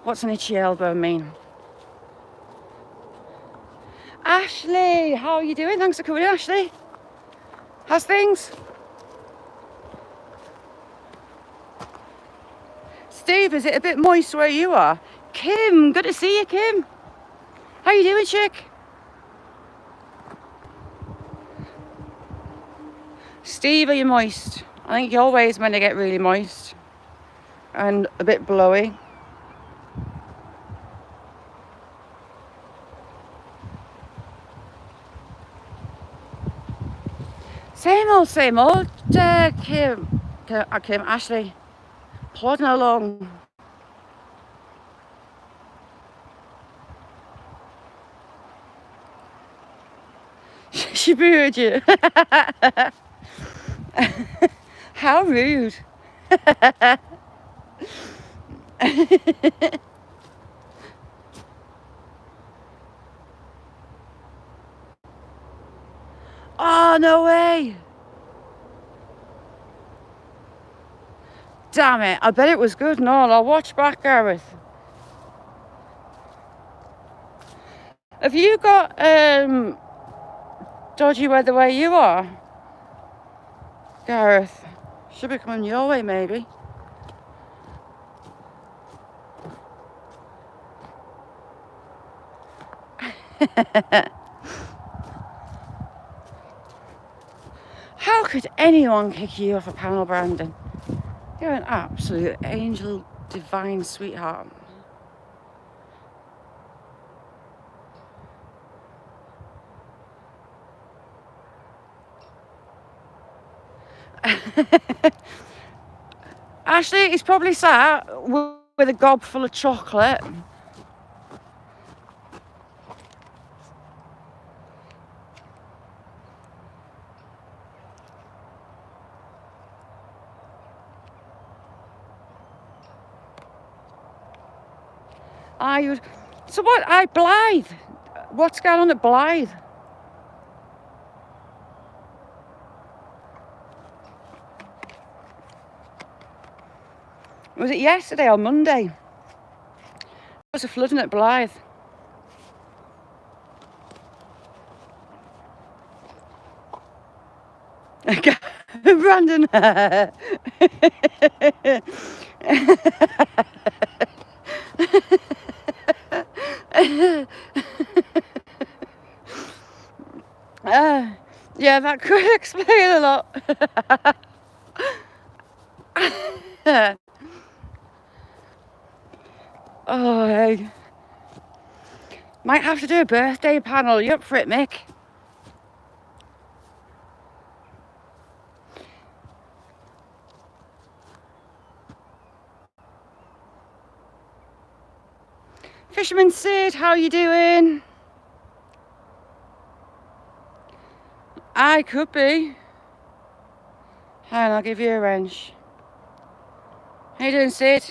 What's an itchy elbow mean? Ashley, how are you doing? Thanks for coming in, Ashley. How's things? Steve, is it a bit moist where you are? Kim, good to see you, Kim. How you doing, chick? Steve, are you moist? I think your way's meant to get really moist and a bit blowy. Same old, Kim, Ashley, plodding along. She booed you. How rude. Oh, no way. Damn it, I bet it was good and all. I'll watch back, Gareth. Have you got dodgy weather where you are, Gareth? Should be coming your way, maybe. How could anyone kick you off a panel, Brandon? You're an absolute angel, divine sweetheart. Ashley, he's probably sat with a gob full of chocolate. So what? Blythe. What's going on at Blythe? Was it yesterday or Monday? There was a flooding at Blythe. Brandon. Yeah, that could explain a lot. Oh, hey. Might have to do a birthday panel. You up for it, Mick? Fisherman Sid, how you doing? I could be. And I'll give you a wrench. How you doing, Sid?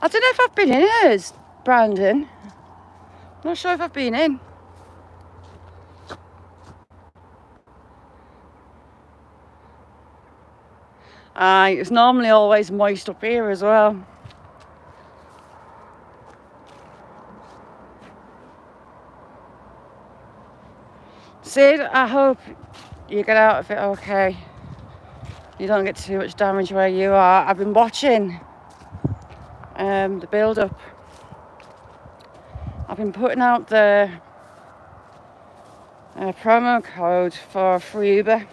I don't know if I've been in hers, Brandon. Not sure if I've been in. It's normally always moist up here as well. Sid, I hope you get out of it okay. You don't get too much damage where you are. I've been watching the build-up. I've been putting out the promo code for free Uber.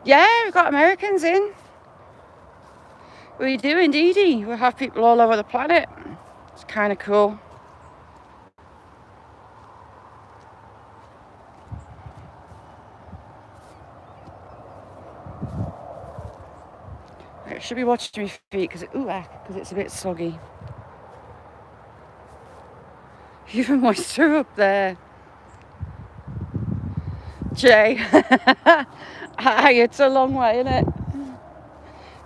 Yeah, we've got Americans in. We do indeedy. We have people all over the planet. It's kind of cool. I should be watching my feet because it's a bit soggy. Even moisture up there. Jay. It's a long way, isn't it?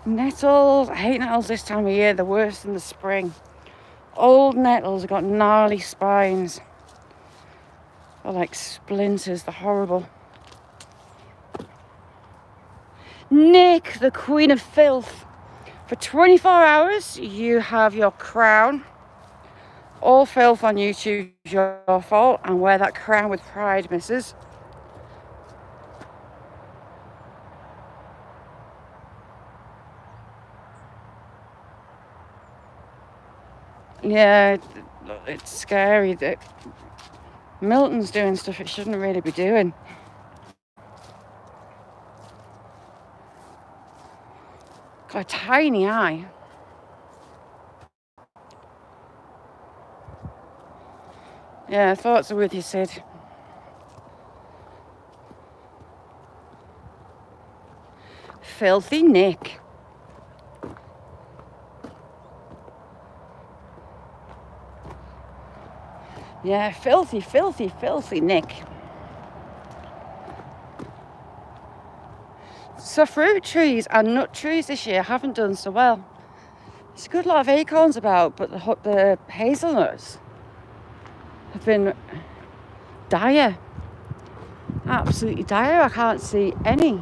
Nettles. I hate nettles this time of year. They're worse in the spring. Old nettles have got gnarly spines. They're like splinters. They're horrible. Nick, the queen of filth. For 24 hours, you have your crown. All filth on YouTube is your fault, and wear that crown with pride, missus. Yeah, it's scary that Milton's doing stuff it shouldn't really be doing. Got a tiny eye. Yeah, thoughts are with you, Sid. Filthy Nick. Yeah, filthy, filthy, filthy Nick. So fruit trees and nut trees this year haven't done so well. There's a good lot of acorns about, but the hazelnuts have been dire. Absolutely dire. I can't see any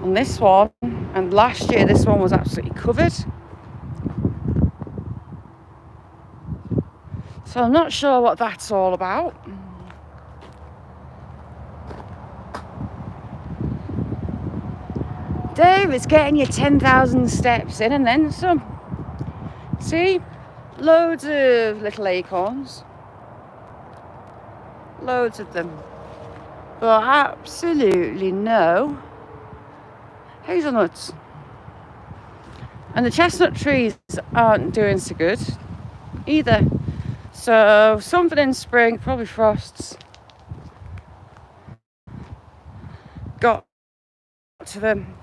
on this one. And last year this one was absolutely covered. So I'm not sure what that's all about. Dave, it's getting you 10,000 steps in and then some. See? Loads of little acorns. Loads of them. But absolutely no hazelnuts. And the chestnut trees aren't doing so good either. So something in spring, probably frosts, got to them.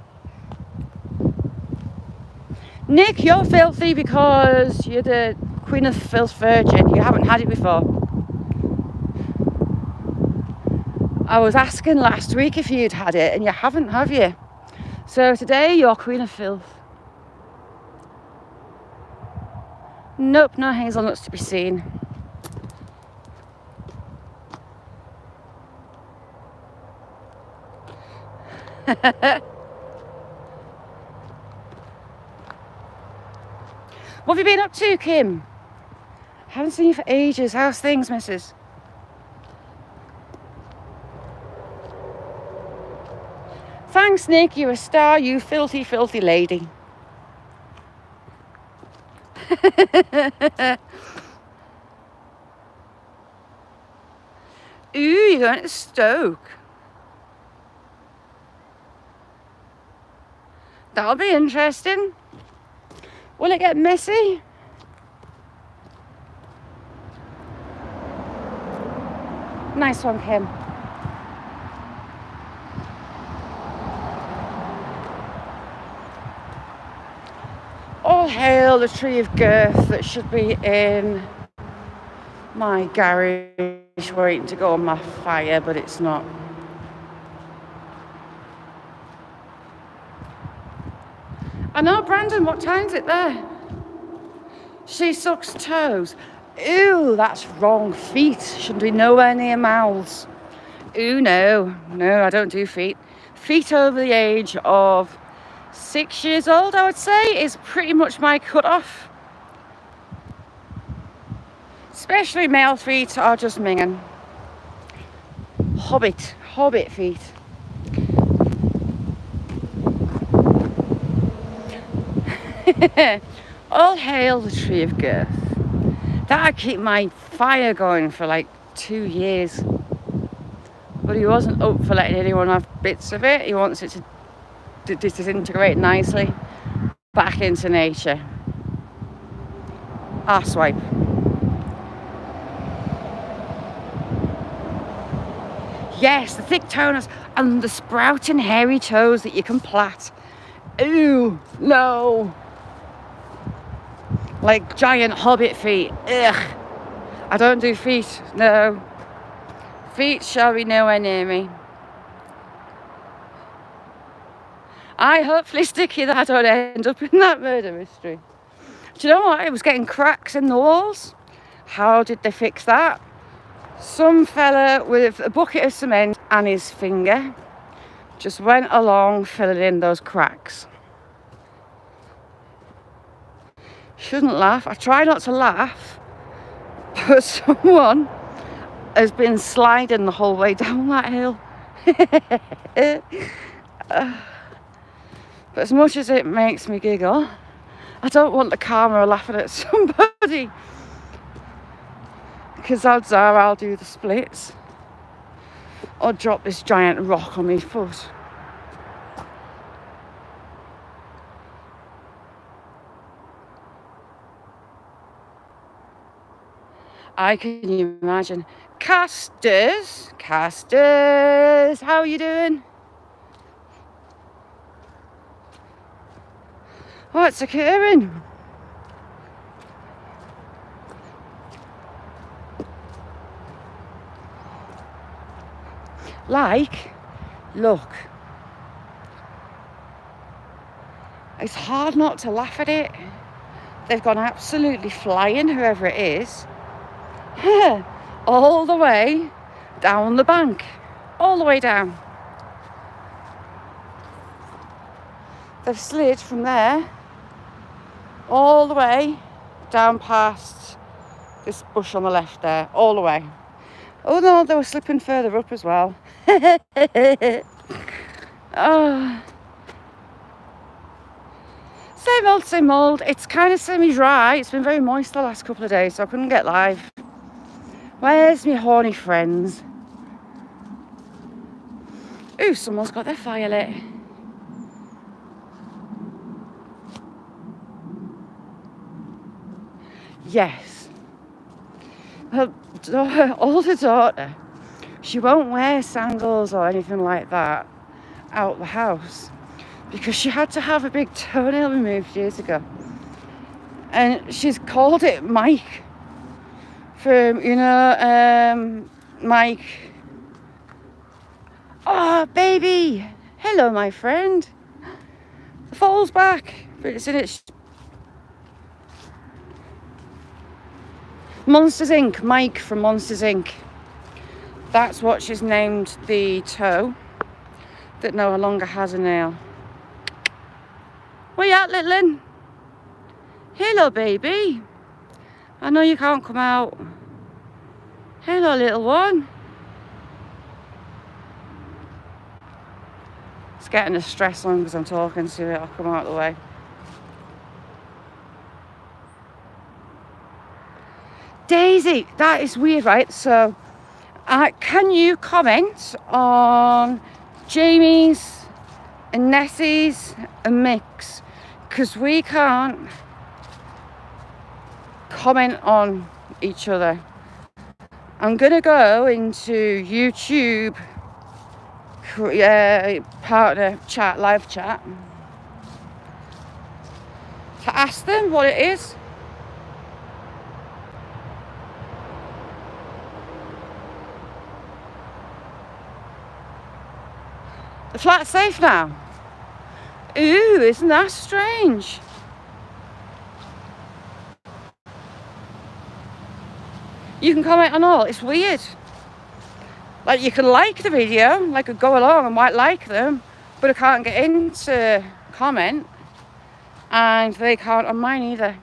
Nick, you're filthy because you're the queen of filth virgin. You haven't had it before. I was asking last week if you'd had it and you haven't, have you? So today you're queen of filth. Nope, no hazelnuts to be seen. What have you been up to, Kim? Haven't seen you for ages. How's things, missus? Thanks, Nick. You're a star, you filthy, filthy lady. Ooh, you're going to Stoke. That'll be interesting. Will it get messy? Nice one, Kim. All hail the tree of girth that should be in my garage waiting to go on my fire, but it's not. I know, Brandon, what time's it there? She sucks toes. Ooh, that's wrong. Feet should be nowhere near mouths. Ooh, no, I don't do feet. Feet over the age of 6 years old, I would say, is pretty much my cutoff. Especially male feet are just minging. Hobbit feet. All hail the tree of girth. That'd keep my fire going for like 2 years. But he wasn't up for letting anyone have bits of it. He wants it to disintegrate nicely back into nature. Arsewipe. Yes, the thick toners and the sprouting hairy toes that you can plait. Ooh, no. Like giant hobbit feet. Ugh. I don't do feet, no. Feet shall be nowhere near me. I hopefully sticky that I don't end up in that murder mystery. Do you know what? It was getting cracks in the walls. How did they fix that? Some fella with a bucket of cement and his finger just went along filling in those cracks. Shouldn't laugh. I try not to laugh, but someone has been sliding the whole way down that hill. But as much as it makes me giggle, I don't want the camera laughing at somebody, because odds are I'll do the splits or drop this giant rock on my foot. I can imagine. Casters, how are you doing? What's occurring? Like, look, it's hard not to laugh at it. They've gone absolutely flying, whoever it is, all the way down the bank, all the way down. They've slid from there all the way down past this bush on the left there, all the way. Oh no, they were slipping further up as well. Oh. Same old. It's kind of semi-dry. It's been very moist the last couple of days, so I couldn't get live. Where's me horny friends? Ooh, someone's got their fire lit. Yes. Her older daughter, she won't wear sandals or anything like that out the house because she had to have a big toenail removed years ago. And she's called it Mike from, Mike. Oh, baby. Hello, my friend. The foal's back, but it's in its... Monsters Inc. Mike from Monsters Inc. That's what she's named the toe that no longer has a nail. Where you at, little un? Hello, baby. I know you can't come out. Hello, little one. It's getting a stress on because I'm talking to it. I'll come out of the way. Daisy, that is weird, right? So, can you comment on Jamie's and Nessie's and Mick's? Because we can't comment on each other. I'm going to go into YouTube partner chat, live chat, to ask them what it is. The flat's safe now. Ooh, isn't that strange? You can comment on all. It's weird. Like, you can like the video, like go along and might like them, but I can't get into comment, and they can't on mine either.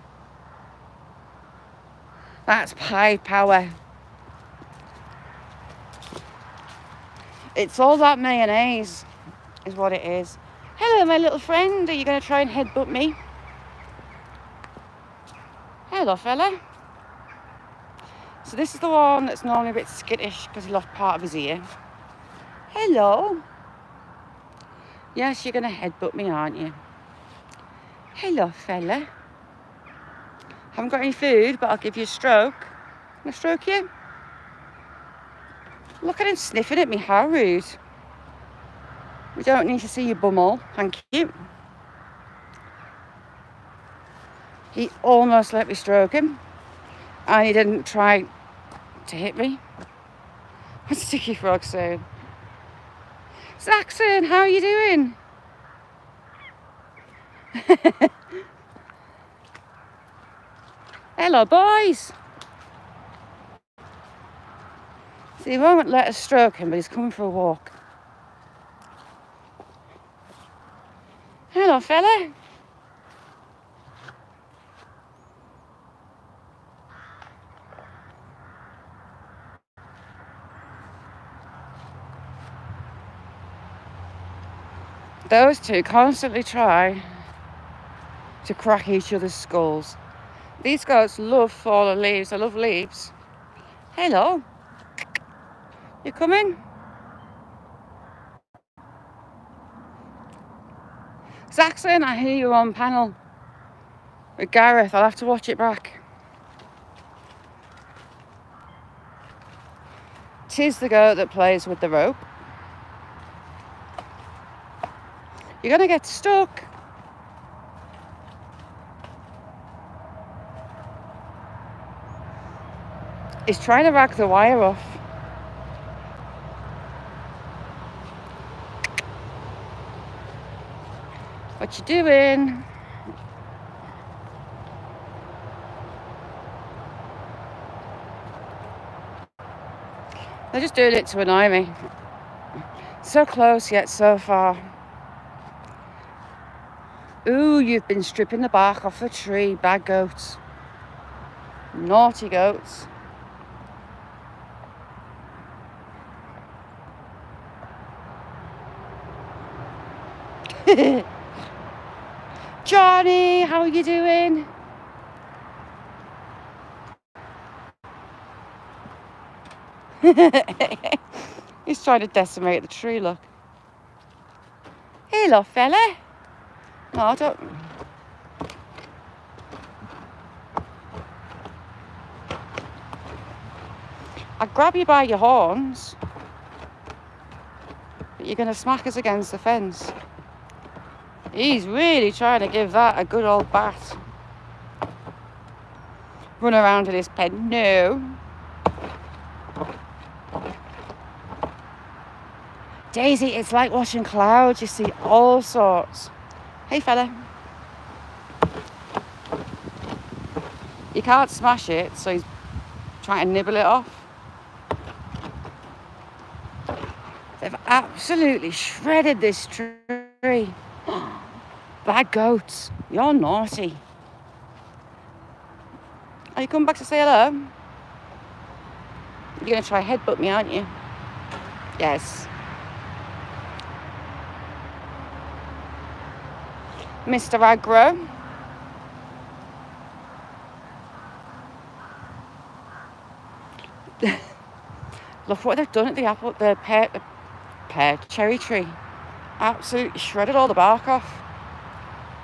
That's pie power. It's all that mayonnaise is what it is. Hello, my little friend. Are you going to try and headbutt me? Hello, fella. So this is the one that's normally a bit skittish because he lost part of his ear. Hello. Yes, you're going to headbutt me, aren't you? Hello, fella. Haven't got any food, but I'll give you a stroke. Can I stroke you? Look at him sniffing at me. How rude. We don't need to see your bumhole. Thank you. He almost let me stroke him. And he didn't try to hit me. What's Sticky Frog saying? Saxon, how are you doing? Hello, boys. So he won't let us stroke him, but he's coming for a walk. Hello, fella. Those two constantly try to crack each other's skulls. These goats love fallen leaves. I love leaves. Hello. You coming? Zaxon, I hear you on panel with Gareth. I'll have to watch it back. 'Tis the goat that plays with the rope. You're gonna get stuck. He's trying to rag the wire off. What you doing? They're just doing it to annoy me. So close yet so far. Ooh, you've been stripping the bark off the tree. Bad goats. Naughty goats. Johnny, how are you doing? He's trying to decimate the tree, look. Hello, fella. No, I don't. I'd grab you by your horns, but you're going to smack us against the fence. He's really trying to give that a good old bat. Run around in his pen. No. Daisy, it's like watching clouds. You see all sorts. Hey, fella. You can't smash it, so he's trying to nibble it off. They've absolutely shredded this tree. Bad goats. You're naughty. Are you coming back to say hello? You're going to try headbutt me, aren't you? Yes. Mr. Aggro. Look what they've done at the cherry tree. Absolutely shredded all the bark off.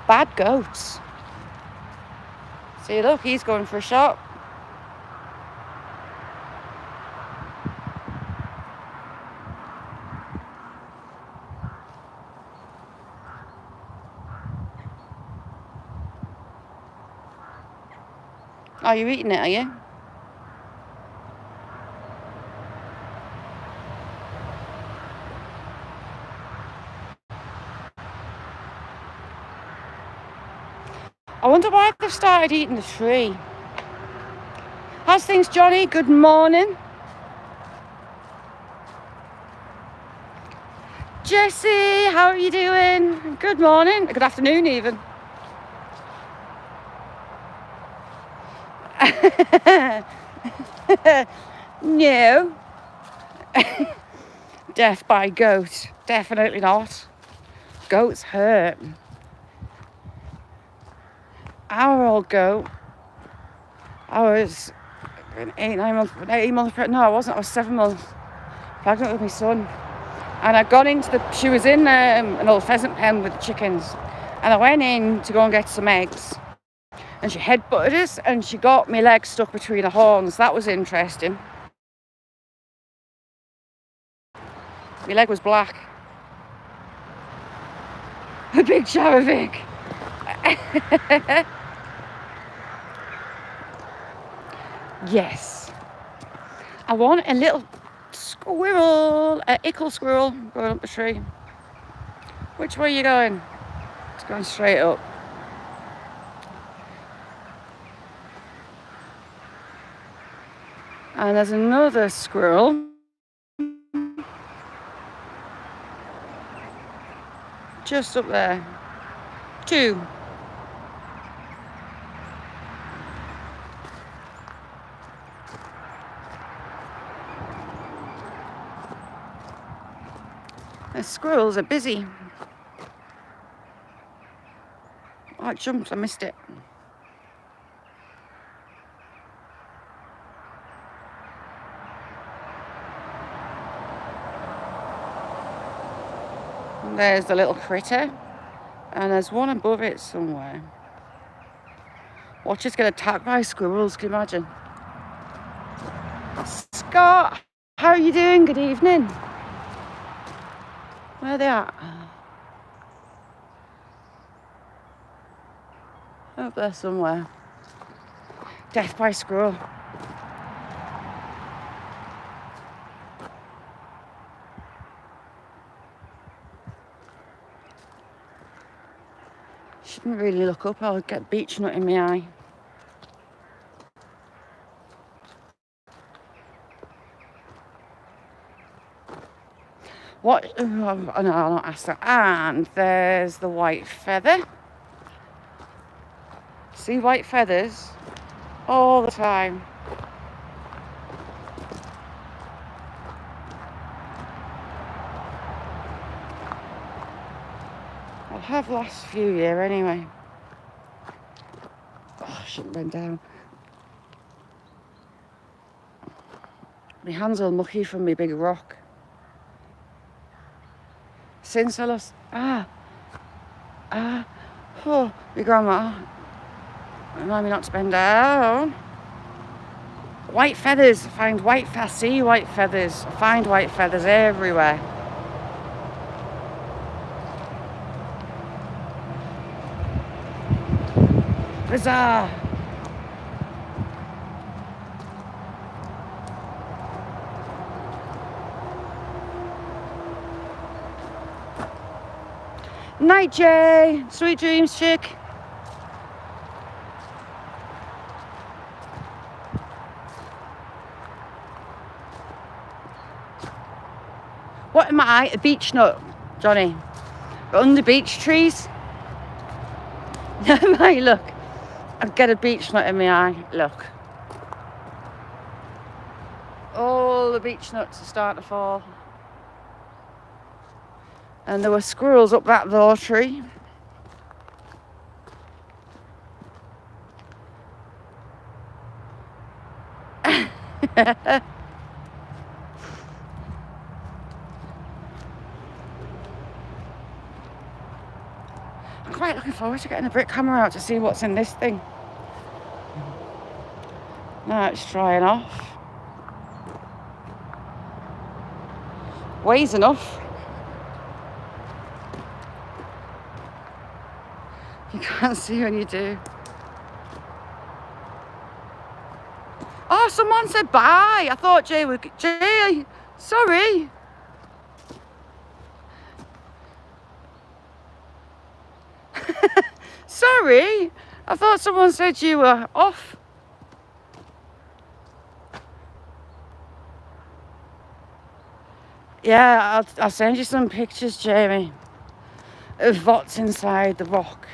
Bad goats. See, look, he's going for a shot. Are you eating it, are you? I wonder why they've started eating the tree. How's things, Johnny? Good morning. Jessie, how are you doing? Good morning. Good afternoon, even. No. Death by goat. Definitely not. Goats hurt. Our old goat. I was 18 months pregnant. No, I wasn't. I was 7 months pregnant with my son. And I'd gone into she was in an old pheasant pen with the chickens. And I went in to go and get some eggs. And she headbutted us and she got my leg stuck between her horns. That was interesting. My leg was black. A big Charavik. Yes. I want a little squirrel, an ickle squirrel going up the tree. Which way are you going? It's going straight up. And there's another squirrel. Just up there. 2. The squirrels are busy. Oh, it jumped, I missed it. And there's the little critter. And there's one above it somewhere. Watch us get attacked by squirrels, can you imagine? Scott, how are you doing? Good evening. Where are they at? Up there somewhere. Death by squirrel. Shouldn't really look up, I'll get beech nut in my eye. What? Oh, no, I'll not ask that. And there's the white feather. See white feathers all the time. I have last few year anyway. Oh, I shouldn't bend down. My hands are mucky from my big rock. Since I lost... oh, my grandma. Remind me not to bend down. White feathers. I see white feathers. I find white feathers everywhere. Bizarre. Night, Jay. Sweet dreams, chick. What am I? A beech nut, Johnny. Under beech trees. Never mind, look. I'll get a beech nut in my eye. Look. All the beech nuts are starting to fall. And there were squirrels up that low tree. I'm quite looking forward to getting the brick hammer out to see what's in this thing. Now it's drying off. Weighs enough. You can't see when you do. Oh, someone said bye. I thought Jay would... Jay, sorry. Sorry. I thought someone said you were off. Yeah, I'll send you some pictures, Jamie, of what's inside the rock.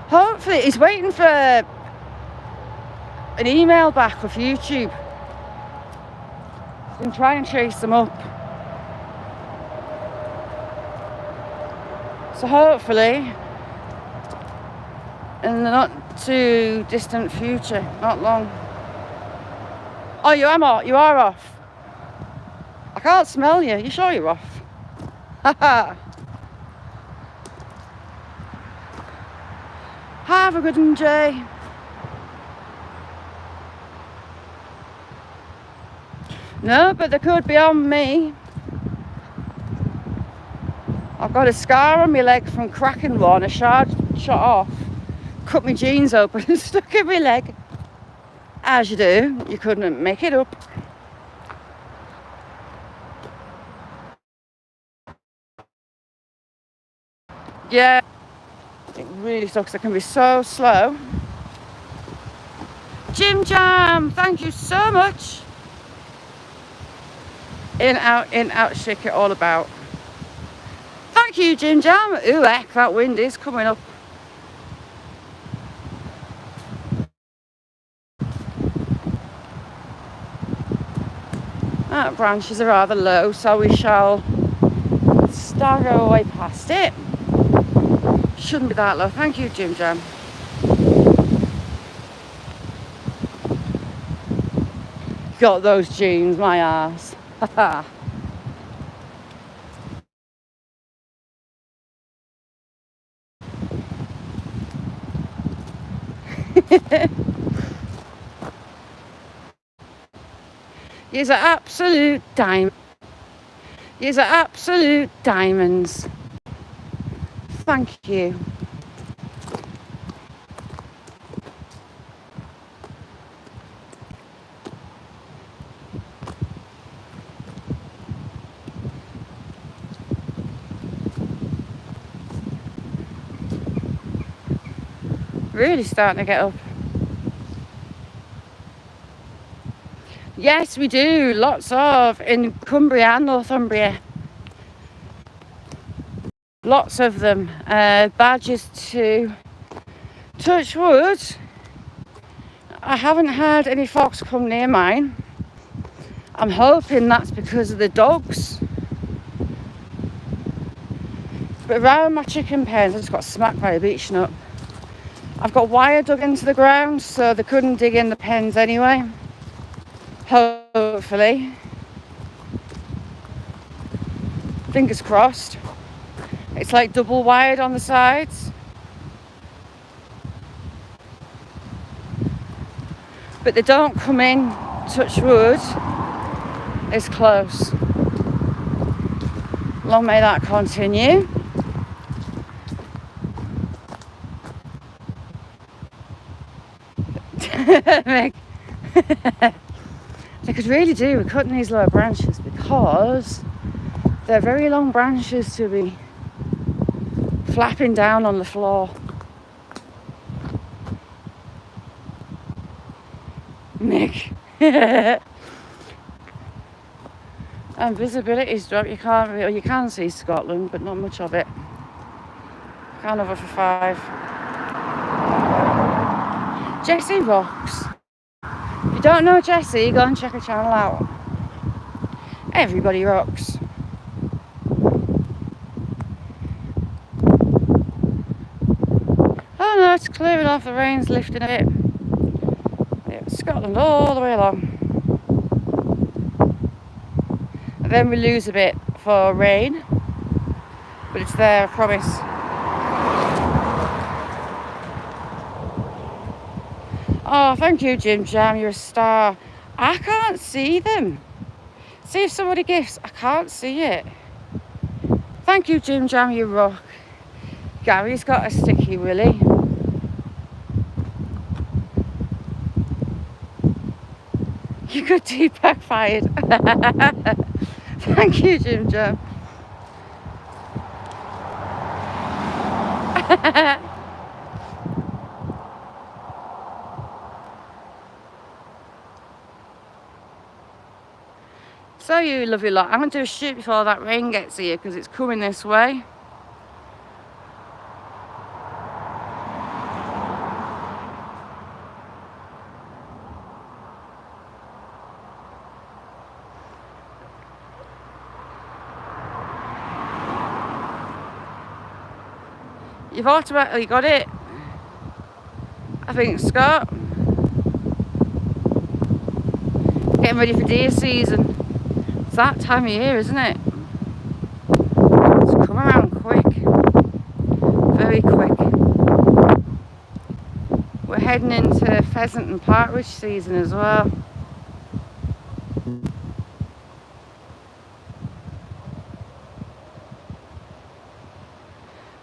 Hopefully, he's waiting for an email back off YouTube. I can try and chase them up. So hopefully, in the not too distant future, not long. Oh, you are off. I can't smell you. You sure you're off? Haha. Have a good one, Jay. No, but they could be on me. I've got a scar on my leg from cracking one. A shard shot off. Cut my jeans open and stuck in my leg. As you do. You couldn't make it up. Yeah. It really sucks. It can be so slow. Jim Jam, thank you so much. In, out, shake it all about. Thank you, Jim Jam. Ooh, heck, that wind is coming up. That branches are rather low, so we shall stagger away past it. Shouldn't be that low. Thank you, Jim Jam. Got those jeans, my ass. These are absolute diamonds. These are absolute diamonds. Thank you. Really starting to get up. Yes, we do. Lots of in Cumbria and Northumbria. Lots of them. Badgers too. Touch wood. I haven't had any fox come near mine. I'm hoping that's because of the dogs. But around my chicken pens, I just got smacked by a beech nut. I've got wire dug into the ground, so they couldn't dig in the pens anyway. Hopefully. Fingers crossed. It's like double wired on the sides. But they don't come in, touch wood, it's close. Long may that continue. They could really do with cutting these lower branches because they're very long branches to be flapping down on the floor. Mick. And visibility's dropped. You can see Scotland, but not much of it. Can't over for 5. Jessie rocks. If you don't know Jessie, go and check her channel out. Everybody rocks. Oh no, it's clearing off. The rain's lifting a bit. Yeah, Scotland all the way along. And then we lose a bit for rain, but it's there, I promise. Oh, thank you, Jim Jam, you're a star. I can't see them. See if somebody gifts. I can't see it. Thank you, Jim Jam, you rock. Gary's got a sticky willy. You got deep backfired. Thank you, Jim Jam. So you lovely lot, I'm going to do a shoot before that rain gets here because it's coming this way. You've automatically got it, I think, Scott. Getting ready for deer season. It's that time of year, isn't it? It's come around quick. Very quick. We're heading into pheasant and partridge season as well.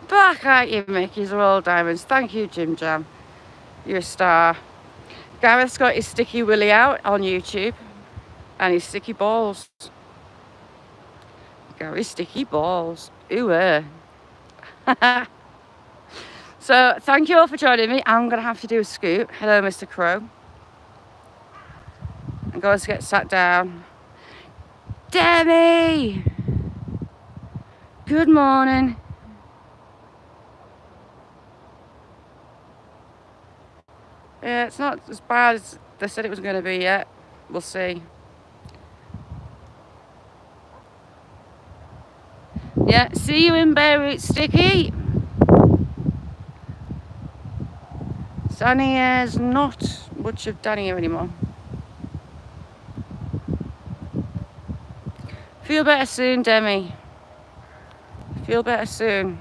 Back at you, Mickey's are all diamonds. Thank you, Jim Jam. You're a star. Gareth's got his sticky willy out on YouTube. And his sticky balls. Gary's sticky balls. Ooh. So, thank you all for joining me. I'm going to have to do a scoot. Hello, Mr. Crow. I'm going to get sat down. Demi! Good morning. Yeah, it's not as bad as they said it was going to be yet. We'll see. Yeah, see you in Beirut, Sticky. Danny is not much of Danny here anymore. Feel better soon, Demi. Feel better soon.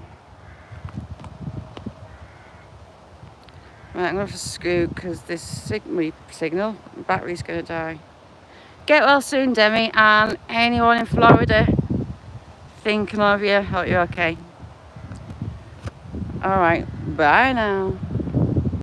Right, I'm going to have to scoot because this signal battery's going to die. Get well soon, Demi, and anyone in Florida thinking of you. Hope you're okay. All right, bye now.